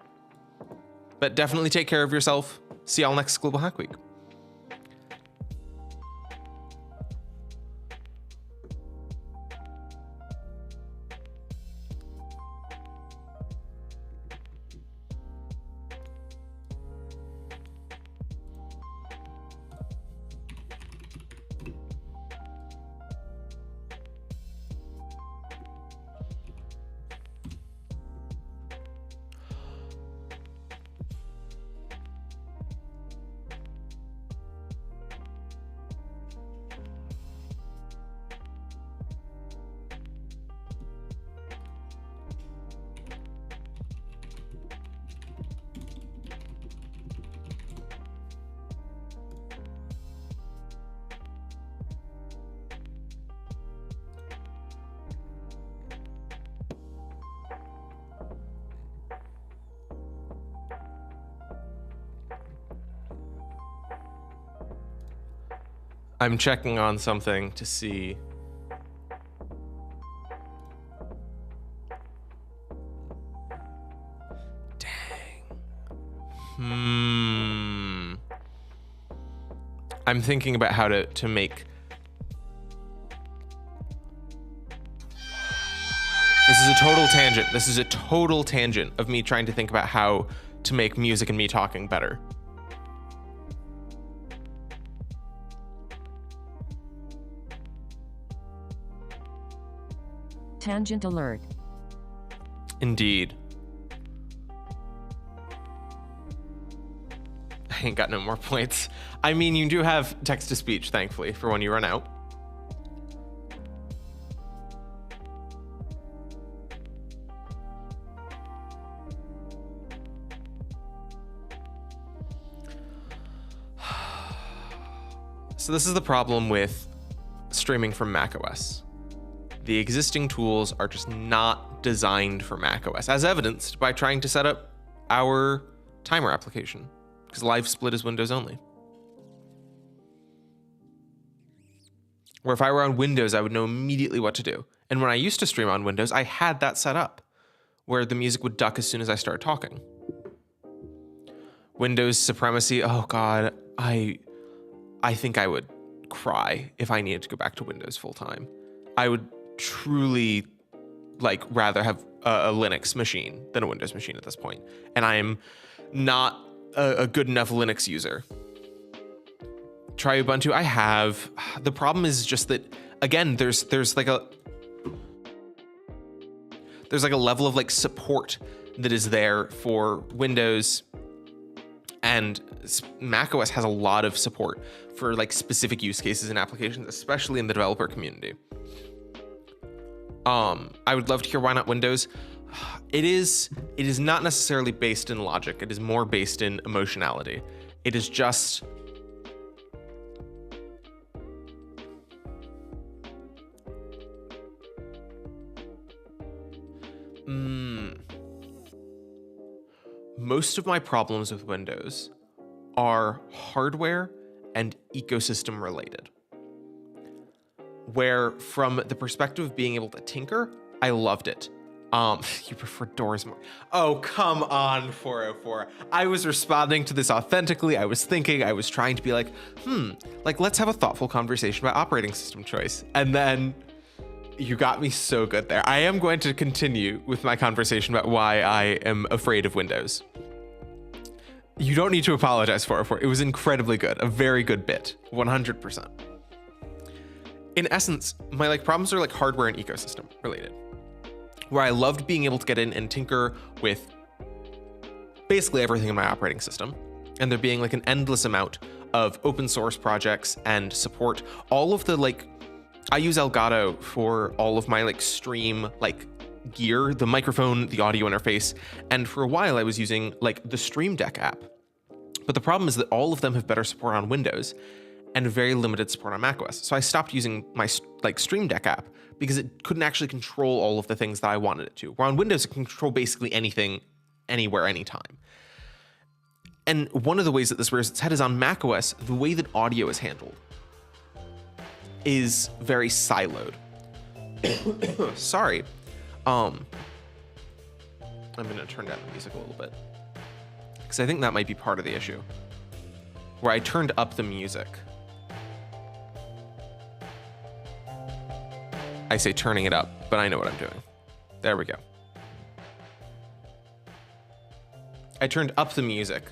But definitely take care of yourself. See y'all next Global Hack Week. I'm checking on something to see. Dang. I'm thinking about how to make. This is a total tangent. This is a total tangent of me trying to think about how to make music and me talking better. Tangent alert. Indeed. I ain't got no more points. I mean, you do have text to speech, thankfully, for when you run out. So this is the problem with streaming from macOS. The existing tools are just not designed for macOS, as evidenced by trying to set up our timer application, because Live Split is Windows only. Where if I were on Windows, I would know immediately what to do. And when I used to stream on Windows, I had that set up, where the music would duck as soon as I started talking. Windows supremacy, oh God, I think I would cry if I needed to go back to Windows full time. I would truly rather have a Linux machine than a Windows machine at this point. And I am not a good enough Linux user. Try Ubuntu, I have. The problem is just that, again, there's like a level of support that is there for Windows, and macOS has a lot of support for specific use cases and applications, especially in the developer community. I would love to hear why not Windows. It is not necessarily based in logic. It is more based in emotionality. It is just most of my problems with Windows are hardware and ecosystem related. Where from the perspective of being able to tinker, I loved it. You prefer doors more. Oh, come on, 404. I was responding to this authentically. I was thinking, I was trying to be let's have a thoughtful conversation about operating system choice. And then you got me so good there. I am going to continue with my conversation about why I am afraid of Windows. You don't need to apologize for it. It was incredibly good. A very good bit. 100%. In essence, my problems are hardware and ecosystem related, where I loved being able to get in and tinker with basically everything in my operating system, and there being an endless amount of open source projects and support. All of the I use Elgato for all of my stream gear, the microphone, the audio interface, and for a while I was using the Stream Deck app. But the problem is that all of them have better support on Windows and very limited support on macOS. So I stopped using my Stream Deck app because it couldn't actually control all of the things that I wanted it to. Where on Windows, it can control basically anything, anywhere, anytime. And one of the ways that this rears its head is on macOS, the way that audio is handled is very siloed. Sorry. I'm gonna turn down the music a little bit, because I think that might be part of the issue, where I turned up the music. I say turning it up, but I know what I'm doing. There we go. I turned up the music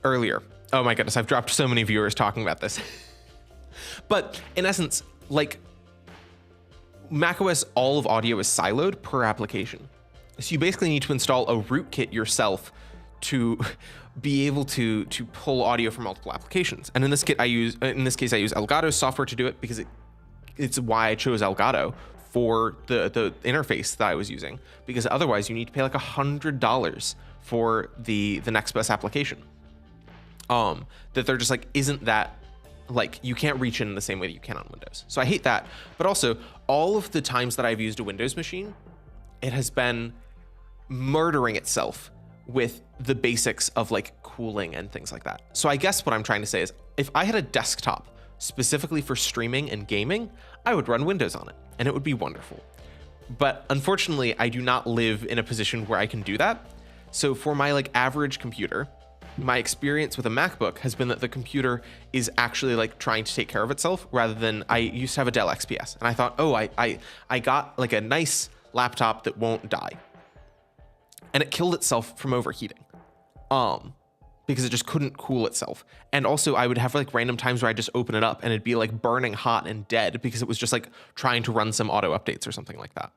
earlier. Oh my goodness, I've dropped so many viewers talking about this. But in essence, macOS, all of audio is siloed per application. So you basically need to install a rootkit yourself to be able to pull audio from multiple applications. And in this case, I use Elgato software to do it, because it's why I chose Elgato for the interface that I was using, because otherwise you need to pay $100 for the next best application. That they're just isn't that you can't reach in the same way that you can on Windows. So I hate that. But also, all of the times that I've used a Windows machine, it has been murdering itself with the basics of cooling and things like that. So I guess what I'm trying to say is, if I had a desktop specifically for streaming and gaming, I would run Windows on it, and it would be wonderful. But unfortunately, I do not live in a position where I can do that. So for my average computer, my experience with a MacBook has been that the computer is actually trying to take care of itself, rather than, I used to have a Dell XPS, and I thought, oh, I got a nice laptop that won't die. And it killed itself from overheating. Because it just couldn't cool itself. And also I would have random times where I just open it up and it'd be burning hot and dead, because it was just trying to run some auto updates or something like that.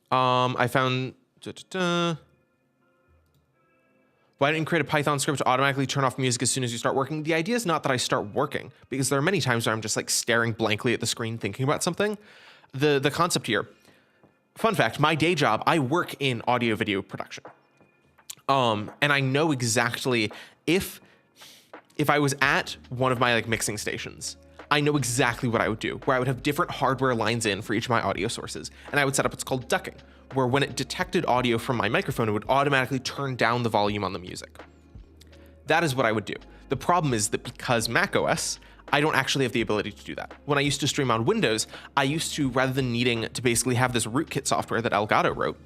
I found, why didn't you create a Python script to automatically turn off music as soon as you start working? The idea is not that I start working, because there are many times where I'm just staring blankly at the screen thinking about something. The concept here, fun fact, my day job, I work in audio video production. And I know exactly, if if I was at one of my like mixing stations, I know exactly what I would do, where I would have different hardware lines in for each of my audio sources. And I would set up what's called ducking, where when it detected audio from my microphone, it would automatically turn down the volume on the music. That is what I would do. The problem is that because macOS, I don't actually have the ability to do that. When I used to stream on Windows, I used to, rather than needing to basically have this rootkit software that Elgato wrote,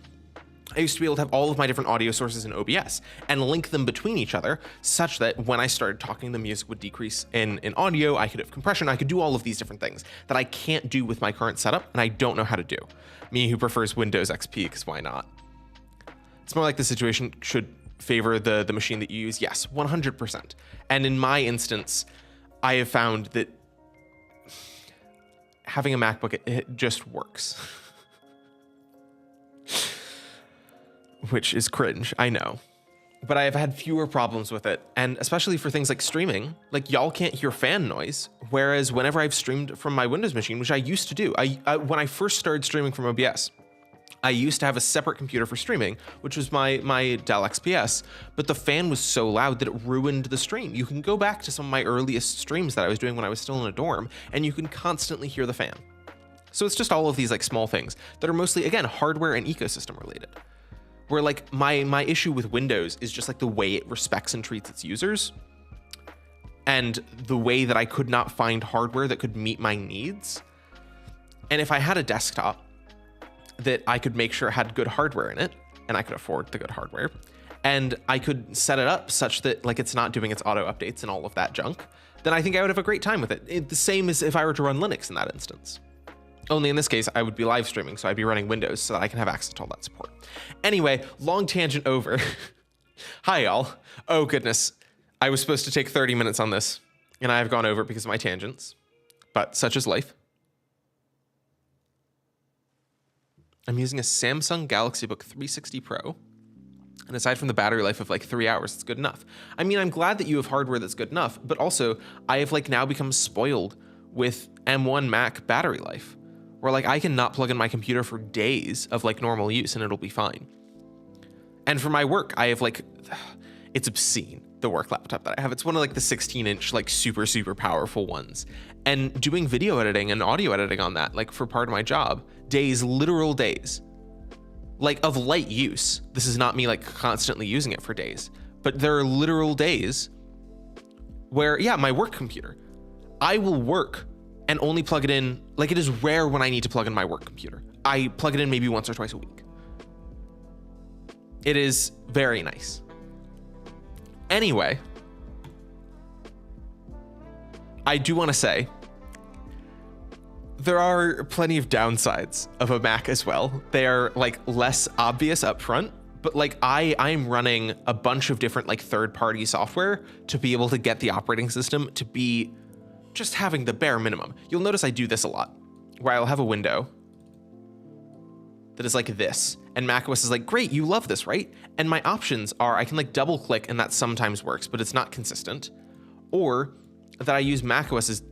I used to be able to have all of my different audio sources in OBS and link them between each other such that when I started talking, the music would decrease in audio. I could have compression. I could do all of these different things that I can't do with my current setup, and I don't know how to do. Me who prefers Windows XP, because why not? It's more like the situation should favor the machine that you use. Yes, 100%. And in my instance, I have found that having a MacBook, it just works. Which is cringe, I know. But I have had fewer problems with it, and especially for things like streaming, like y'all can't hear fan noise, whereas whenever I've streamed from my Windows machine, which I used to do, when I first started streaming from OBS, I used to have a separate computer for streaming, which was my Dell XPS, but the fan was so loud that it ruined the stream. You can go back to some of my earliest streams that I was doing when I was still in a dorm, and you can constantly hear the fan. So it's just all of these like small things that are mostly, again, hardware and ecosystem related. Where like my issue with Windows is just like the way it respects and treats its users, and the way that I could not find hardware that could meet my needs. And if I had a desktop that I could make sure had good hardware in it, and I could afford the good hardware, and I could set it up such that like it's not doing its auto updates and all of that junk, then I think I would have a great time with it. The same as if I were to run Linux in that instance. Only in this case, I would be live streaming, so I'd be running Windows so that I can have access to all that support. Anyway, long tangent over. Hi, y'all. Oh, goodness. I was supposed to take 30 minutes on this, and I have gone over because of my tangents, but such is life. I'm using a Samsung Galaxy Book 360 Pro, and aside from the battery life of like 3 hours, it's good enough. I mean, I'm glad that you have hardware that's good enough, but also I have like now become spoiled with M1 Mac battery life, where like I can not plug in my computer for days of like normal use and it'll be fine. And for my work, I have like, it's obscene, the work laptop that I have. It's one of like the 16-inch, like super, super powerful ones. And doing video editing and audio editing on that, like for part of my job, days, literal days, like of light use. This is not me like constantly using it for days, but there are literal days where, yeah, my work computer, I will work and only plug it in, like it is rare when I need to plug in my work computer. I plug it in maybe once or twice a week. It is very nice. Anyway, I do want to say there are plenty of downsides of a Mac as well. They are like less obvious up front, but like I'm running a bunch of different like third-party software to be able to get the operating system to be just having the bare minimum. You'll notice I do this a lot, where I'll have a window that is like this, and macOS is like, great, you love this, right? And my options are I can like double click, and that sometimes works, but it's not consistent. Or that I use macOS's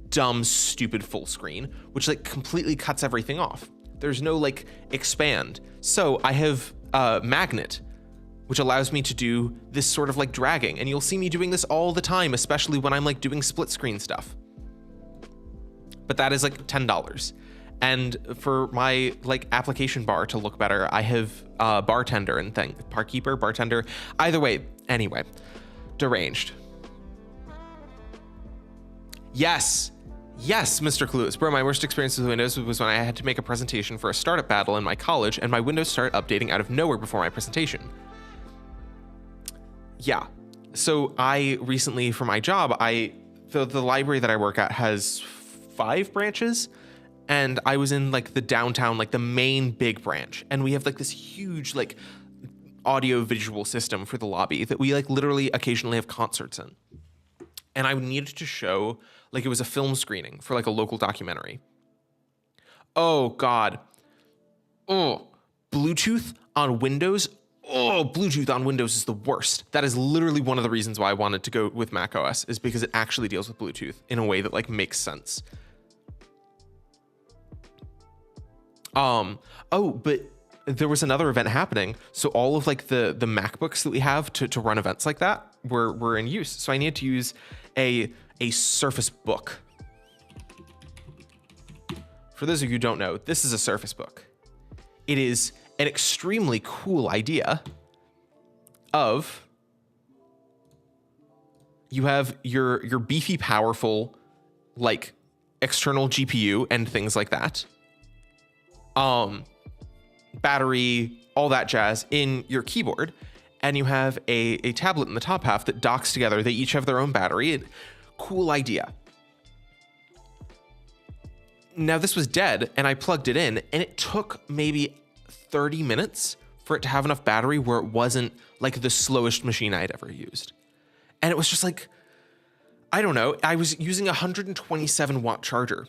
dumb, stupid full screen, which like completely cuts everything off. There's no like expand. So I have Magnet, which allows me to do this sort of like dragging. And you'll see me doing this all the time, especially when I'm like doing split screen stuff. But that is like $10. And for my like application bar to look better, I have bartender and thing, barkeeper, bartender, either way. Anyway, deranged. Yes, Mr. Clueless. Bro, my worst experience with Windows was when I had to make a presentation for a startup battle in my college, and my Windows started updating out of nowhere before my presentation. Yeah, so I recently, for my job, the library that I work at has 5 branches, and I was in like the downtown, like the main big branch, and we have like this huge like audio visual system for the lobby that we like literally occasionally have concerts in. And I needed to show, like it was a film screening for like a local documentary. Oh God. Oh, Bluetooth on Windows. Oh, Bluetooth on Windows is the worst. That is literally one of the reasons why I wanted to go with macOS, is because it actually deals with Bluetooth in a way that like makes sense. Oh, but there was another event happening. So all of like the MacBooks that we have to run events like that were in use. So I needed to use a Surface Book. For those of you who don't know, this is a Surface Book. It is an extremely cool idea of you have your beefy, powerful, like external GPU and things like that. Battery, all that jazz in your keyboard. And you have a tablet in the top half that docks together. They each have their own battery. Cool idea. Now this was dead and I plugged it in and it took maybe 30 minutes for it to have enough battery where it wasn't like the slowest machine I'd ever used. And it was just like, I don't know, I was using a 127 watt charger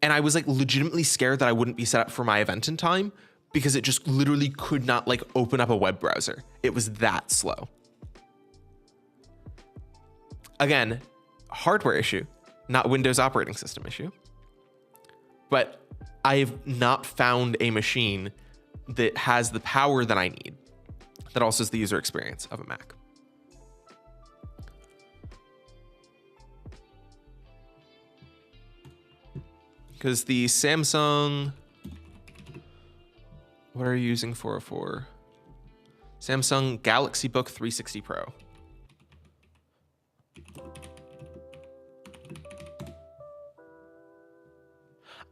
and I was like legitimately scared that I wouldn't be set up for my event in time because it just literally could not like open up a web browser. It was that slow. Again, hardware issue, not Windows operating system issue. But I've not found a machine that has the power that I need, that also has the user experience of a Mac. Because the Samsung, what are you using for? Samsung Galaxy Book 360 Pro.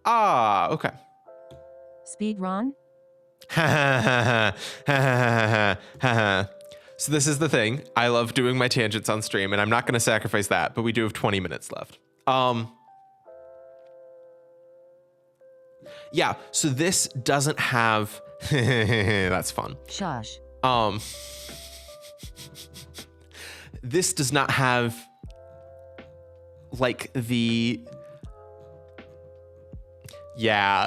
Ah, okay. Speed Ron? So this is the thing. I love doing my tangents on stream, and I'm not going to sacrifice that, but we do have 20 minutes left. Yeah, so this doesn't have... That's fun. Shush. This does not have, like, the... Intel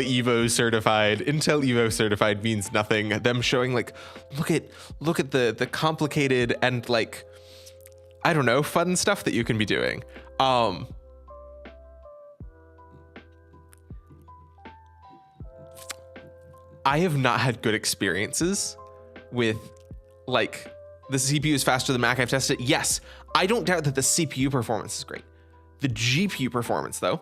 Evo certified. Intel Evo certified means nothing. Them showing like, look at the complicated and like, I don't know, fun stuff that you can be doing. I have not had good experiences with like the CPU is faster than Mac. I've tested it. Yes, I don't doubt that the CPU performance is great. The GPU performance though,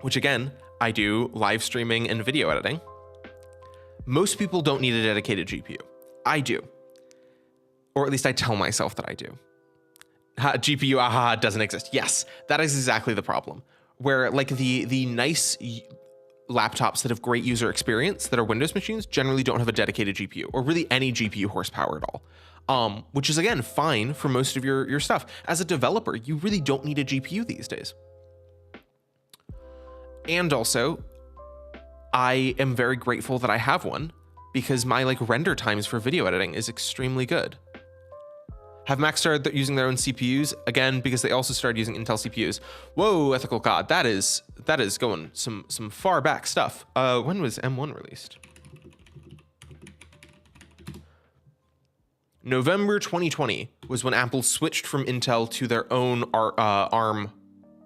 which again, I do live streaming and video editing. Most people don't need a dedicated GPU. I do. Or at least I tell myself that I do. GPU, doesn't exist. Yes, that is exactly the problem. Where like the nice laptops that have great user experience that are Windows machines generally don't have a dedicated GPU or really any GPU horsepower at all. Which is again fine for most of your stuff. As a developer, you really don't need a GPU these days. And also, I am very grateful that I have one because my like render times for video editing is extremely good. Have Macs started using their own CPUs again because they also started using Intel CPUs. Whoa, ethical god, that is going some far back stuff. When was M1 released? November 2020 was when Apple switched from Intel to their own ARM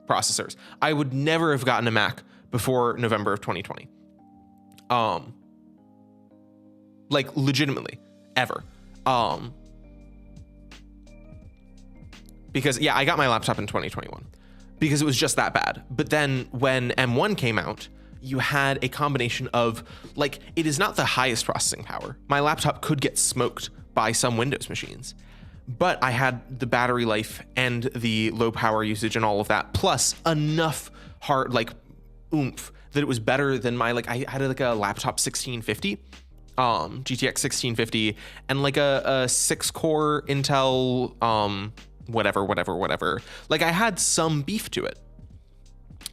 processors. I would never have gotten a Mac before November of 2020. Like legitimately, ever. Because yeah, I got my laptop in 2021 because it was just that bad. But then when M1 came out, you had a combination of like, it is not the highest processing power. My laptop could get smoked by some Windows machines, but I had the battery life and the low power usage and all of that, plus enough hard like oomph that it was better than my, like I had like a laptop 1650, GTX 1650 and like a 6-core Intel, whatever. Like I had some beef to it.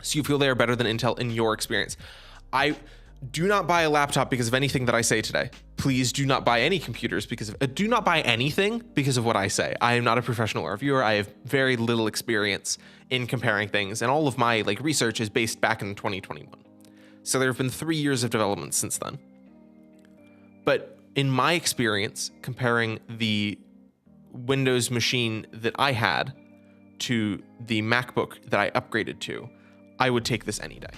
So you feel they are better than Intel in your experience. I do not buy a laptop because of anything that I say today. Please do not buy any computers because of, do not buy anything because of what I say. I am not a professional reviewer. I have very little experience in comparing things, and all of my like research is based back in 2021. So there have been 3 years of development since then. But in my experience, comparing the Windows machine that I had to the MacBook that I upgraded to, I would take this any day.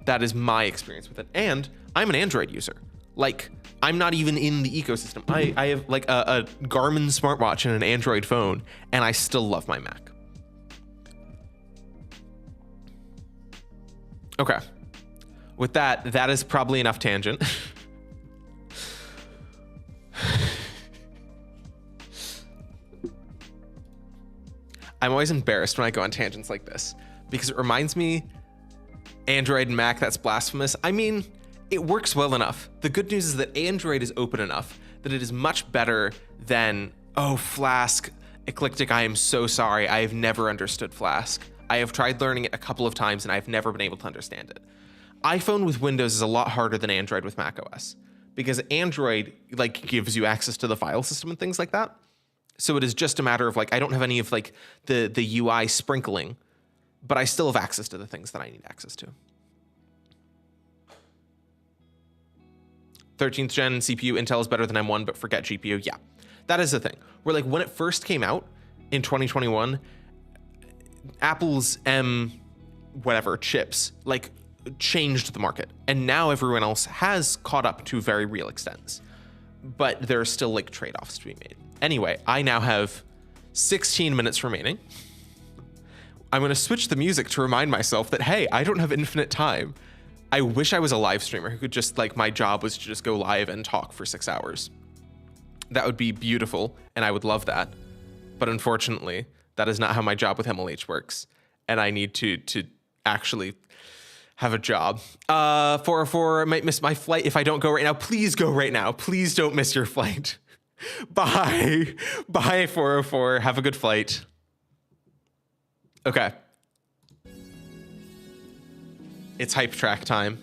That is my experience with it. And I'm an Android user. Like, I'm not even in the ecosystem. I have like a Garmin smartwatch and an Android phone, and I still love my Mac. Okay. With that, that is probably enough tangent. I'm always embarrassed when I go on tangents like this because it reminds me, Android and Mac, that's blasphemous. I mean, it works well enough. The good news is that Android is open enough that it is much better than, oh, Flask, Eclectic, I am so sorry. I have never understood Flask. I have tried learning it a couple of times and I've never been able to understand it. iPhone with Windows is a lot harder than Android with macOS because Android like gives you access to the file system and things like that. So it is just a matter of like, I don't have any of like the UI sprinkling, but I still have access to the things that I need access to. 13th gen CPU, Intel is better than M1, but forget GPU. Yeah, that is the thing. Where like when it first came out in 2021, Apple's whatever chips like changed the market. And now everyone else has caught up to very real extents, but there are still like trade-offs to be made. Anyway, I now have 16 minutes remaining. I'm going to switch the music to remind myself that, hey, I don't have infinite time. I wish I was a live streamer who could just like, my job was to just go live and talk for 6 hours. That would be beautiful. And I would love that. But unfortunately, that is not how my job with MLH works. And I need to actually have a job. 404, I might miss my flight if I don't go right now. Please go right now. Please don't miss your flight. Bye. Bye, 404. Have a good flight. Okay. It's hype track time.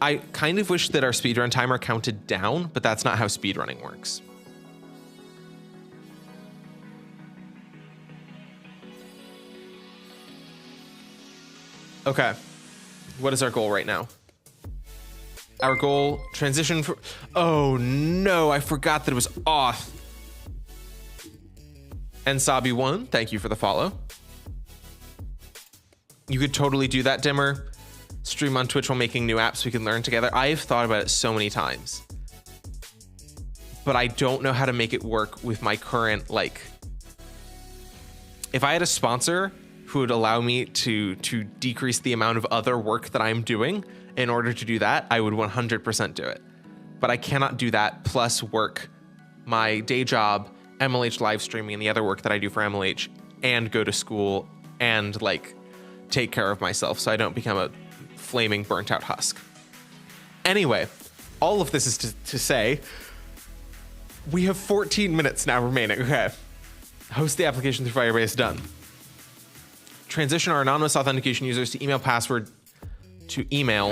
I kind of wish that our speedrun timer counted down, but that's not how speedrunning works. Okay. What is our goal right now? Our goal, transition for, oh no, I forgot that it was off. And Sabi1, thank you for the follow. You could totally do that, Dimmer. Stream on Twitch while making new apps we can learn together. I've thought about it so many times, but I don't know how to make it work with my current, like, if I had a sponsor who would allow me to decrease the amount of other work that I'm doing in order to do that, I would 100% do it. But I cannot do that plus work my day job, MLH live streaming, and the other work that I do for MLH, and go to school and like take care of myself so I don't become a flaming burnt out husk. Anyway, all of this is to say we have 14 minutes now remaining. Okay. Host the application through Firebase, done. Transition our anonymous authentication users to email password to email.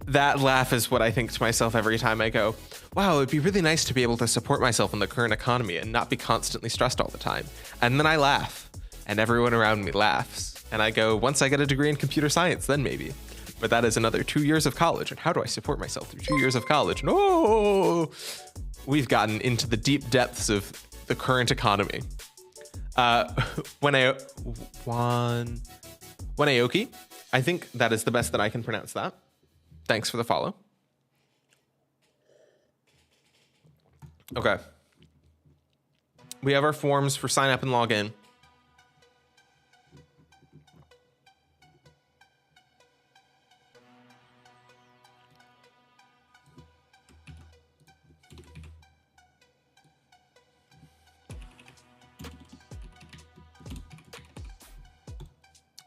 That laugh is what I think to myself every time I go, wow, it'd be really nice to be able to support myself in the current economy and not be constantly stressed all the time. And then I laugh, and everyone around me laughs. And I go, once I get a degree in computer science, then maybe. But that is another 2 years of college. And how do I support myself through 2 years of college? No! We've gotten into the deep depths of the current economy. Wanayoki, I think that is the best that I can pronounce that. Thanks for the follow. Okay. We have our forms for sign up and log in.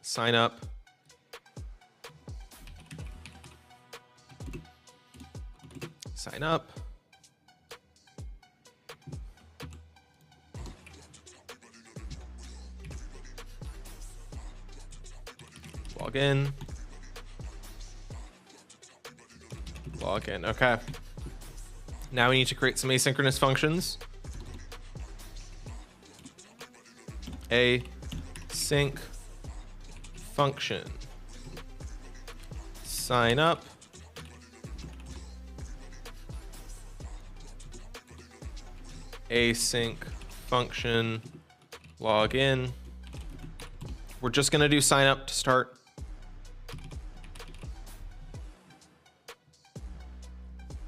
Sign up. Sign up. Log in. Log in. Okay. Now we need to create some asynchronous functions. Async function. Sign up. async function login. We're just gonna do sign up to start.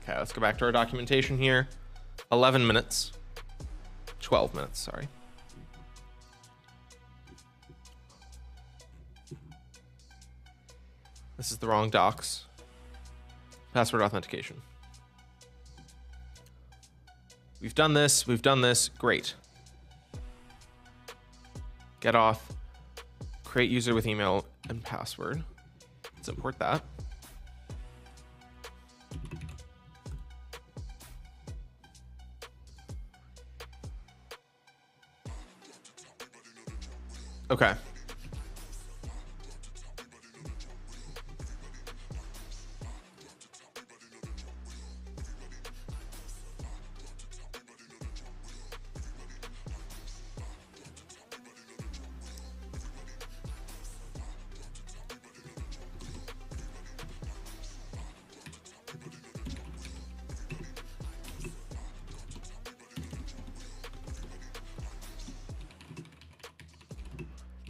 Okay, let's go back to our documentation here. 11 minutes, 12 minutes, sorry. This is the wrong docs. Password authentication. We've done this, great. Get off, create user with email and password. Let's import that. Okay.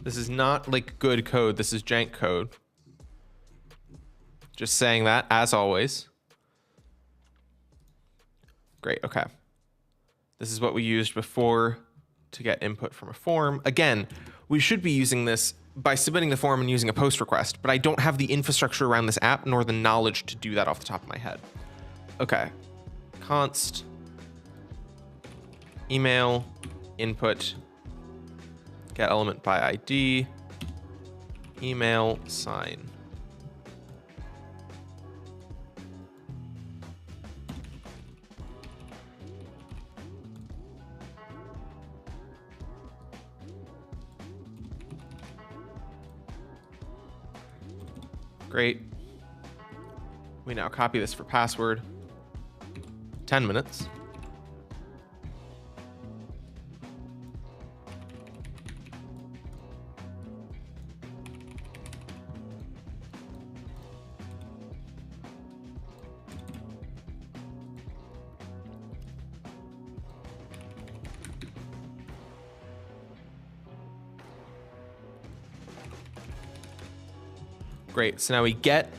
This is not like good code. This is jank code. Just saying that, as always. Great, okay. This is what we used before to get input from a form. Again, we should be using this by submitting the form and using a post request, but I don't have the infrastructure around this app nor the knowledge to do that off the top of my head. Okay, const email input get element by ID, email sign. Great. We now copy this for password. 10 minutes. Great, so now we get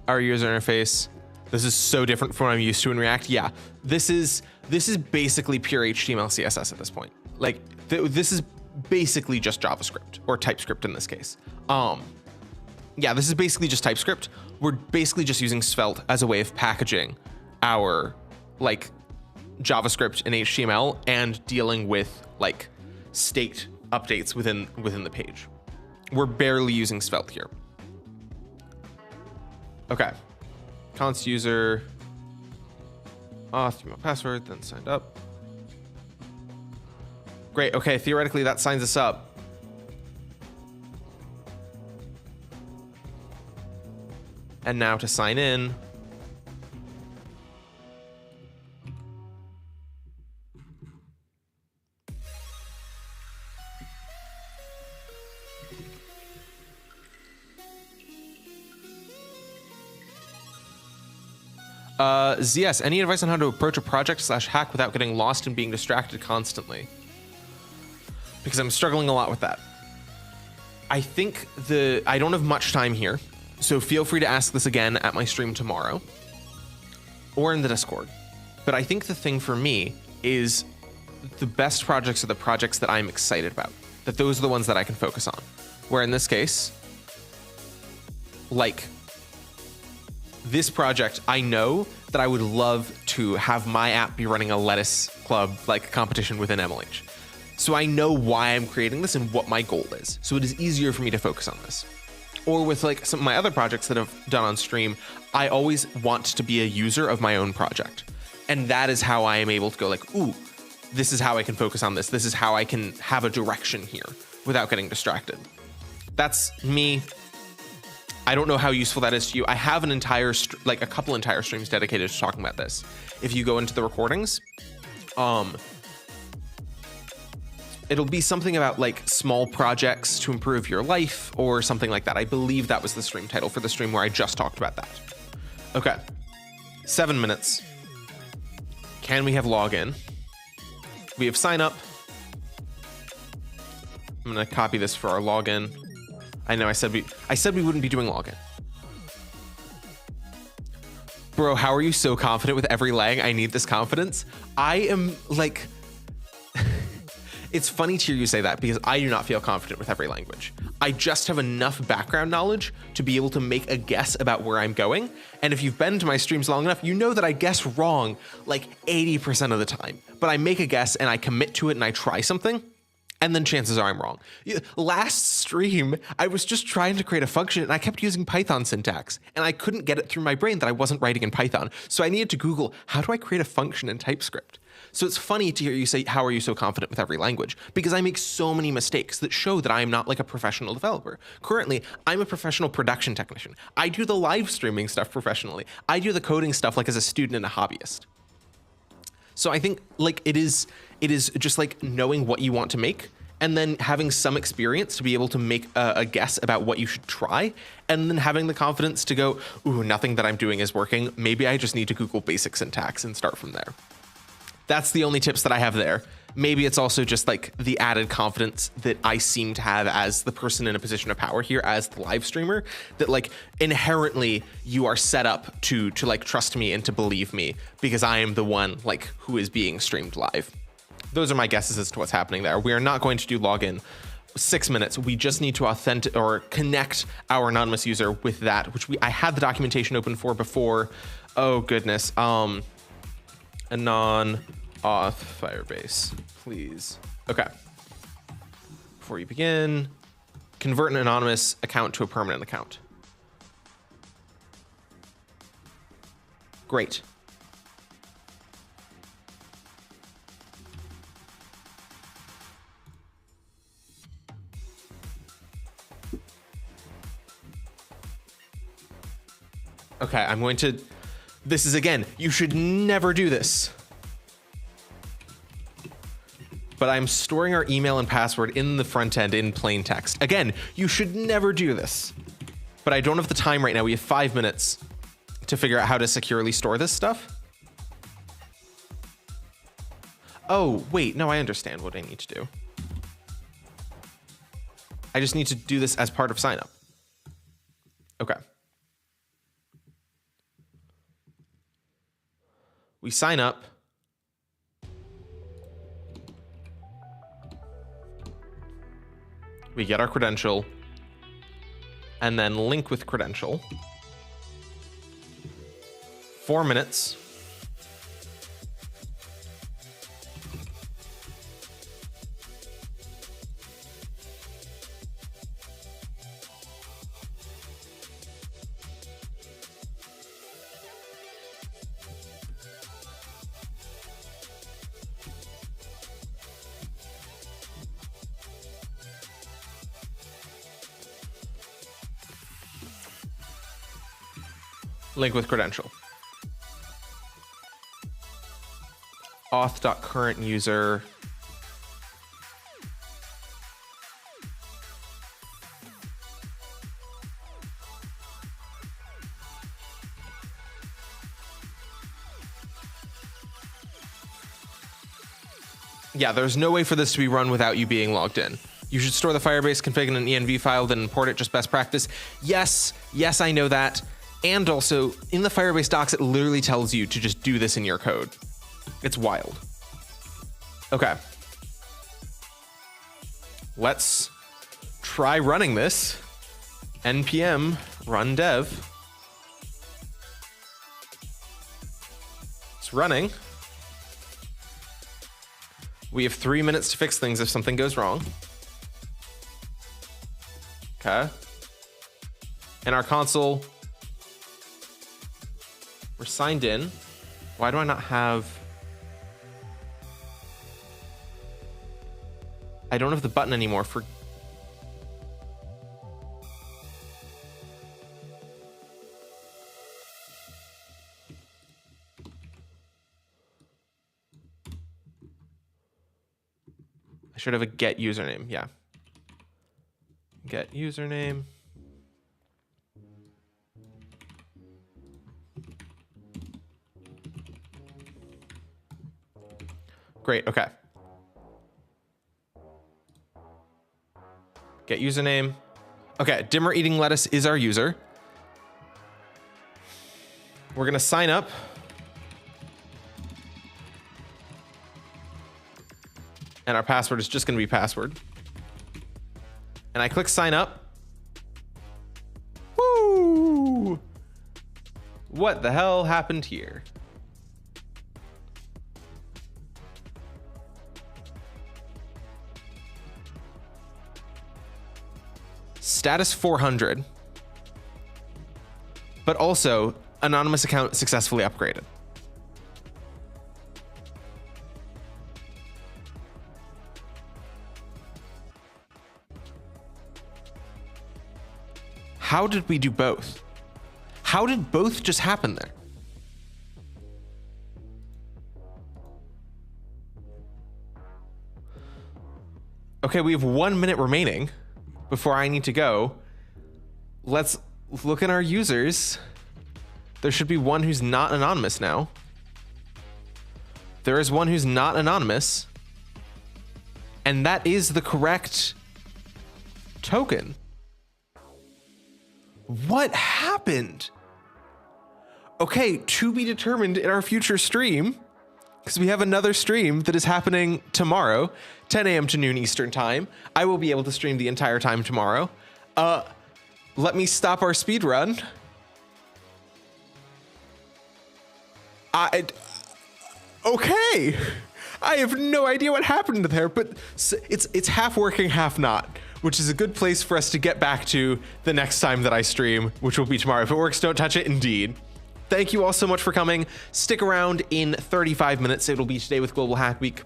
our user interface. This is so different from what I'm used to in React. Yeah, this is basically pure HTML, CSS at this point. Like this is basically just JavaScript or TypeScript in this case. Yeah, this is basically just TypeScript. We're basically just using Svelte as a way of packaging our like JavaScript and HTML and dealing with like state updates within the page. We're barely using Svelte here. Okay, const user, auth, email, password, then signed up. Great, okay, theoretically that signs us up. And now to sign in. ZS, any advice on how to approach a project / hack without getting lost and being distracted constantly? Because I'm struggling a lot with that. I think I don't have much time here, so feel free to ask this again at my stream tomorrow or in the Discord. But I think the thing for me is the best projects are the projects that I'm excited about, that those are the ones that I can focus on. Where in this case, like this project, I know that I would love to have my app be running a lettuce club like competition within MLH. So I know why I'm creating this and what my goal is. So it is easier for me to focus on this. Or with like some of my other projects that I've done on stream, I always want to be a user of my own project. And that is how I am able to go like, ooh, this is how I can focus on this. This is how I can have a direction here without getting distracted. That's me. I don't know how useful that is to you. I have an entire, like a couple entire streams dedicated to talking about this. If you go into the recordings, it'll be something about like small projects to improve your life or something like that. I believe that was the stream title for the stream where I just talked about that. Okay, 7 minutes. Can we have login? We have sign up. I'm gonna copy this for our login. I know I said we wouldn't be doing login. Bro, how are you so confident with every leg? I need this confidence. I am like, it's funny to hear you say that because I do not feel confident with every language. I just have enough background knowledge to be able to make a guess about where I'm going. And if you've been to my streams long enough, you know that I guess wrong like 80% of the time. But I make a guess and I commit to it and I try something. And then chances are I'm wrong. Last stream, I was just trying to create a function and I kept using Python syntax and I couldn't get it through my brain that I wasn't writing in Python. So I needed to Google, how do I create a function in TypeScript? So it's funny to hear you say, how are you so confident with every language? Because I make so many mistakes that show that I am not like a professional developer. Currently, I'm a professional production technician. I do the live streaming stuff professionally. I do the coding stuff like as a student and a hobbyist. So I think like it is just like knowing what you want to make and then having some experience to be able to make a guess about what you should try, and then having the confidence to go, ooh, nothing that I'm doing is working. Maybe I just need to Google basic syntax and start from there. That's the only tips that I have there. Maybe it's also just like the added confidence that I seem to have as the person in a position of power here, as the live streamer, that like inherently you are set up to like trust me and to believe me because I am the one like who is being streamed live. Those are my guesses as to what's happening there. We are not going to do login. 6 minutes. We just need to authentic or connect our anonymous user with that, which I had the documentation open for before. Oh goodness. Anon auth Firebase, please. Okay. Before you begin, convert an anonymous account to a permanent account. Great. Okay, I'm going to, this is again, you should never do this. But I'm storing our email and password in the front end in plain text. Again, you should never do this. But I don't have the time right now. We have 5 minutes to figure out how to securely store this stuff. Oh, wait, no, I understand what I need to do. I just need to do this as part of sign up. Okay. We sign up. We get our credential and then link with credential. 4 minutes. Link with credential. Auth.current user. Yeah, there's no way for this to be run without you being logged in. You should store the Firebase config in an env file, then import it, just best practice. Yes, I know that. And also, in the Firebase docs, it literally tells you to just do this in your code. It's wild. Okay. Let's try running this. npm run dev. It's running. We have 3 minutes to fix things if something goes wrong. Okay. In our console, we're signed in. Why do I not have... I don't have the button anymore for... I should have a get username, yeah. Get username. Great, okay. Get username. Okay, Dimmer Eating Lettuce is our user. We're gonna sign up. And our password is just gonna be password. And I click sign up. Woo! What the hell happened here? Status 400. But also, anonymous account successfully upgraded. How did we do both? How did both just happen there? Okay, we have 1 minute remaining before I need to go. Let's look at our users. There should be one who's not anonymous now. There is one who's not anonymous. And that is the correct token. What happened? Okay, to be determined in our future stream, because we have another stream that is happening tomorrow, 10 a.m. to noon Eastern time. I will be able to stream the entire time tomorrow. Let me stop our speed run. Okay. I have no idea what happened there, but it's half working, half not, which is a good place for us to get back to the next time that I stream, which will be tomorrow. If it works, don't touch it, indeed. Thank you all so much for coming. Stick around in 35 minutes. It'll be Today with Global Hack Week,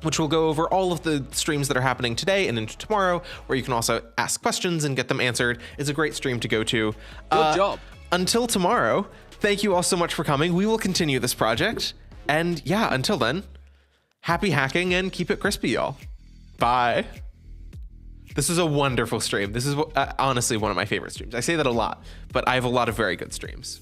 which will go over all of the streams that are happening today and into tomorrow, where you can also ask questions and get them answered. It's a great stream to go to. Good job. Until tomorrow, thank you all so much for coming. We will continue this project. And yeah, until then, happy hacking and keep it crispy, y'all. Bye. This is a wonderful stream. This is honestly one of my favorite streams. I say that a lot, but I have a lot of very good streams.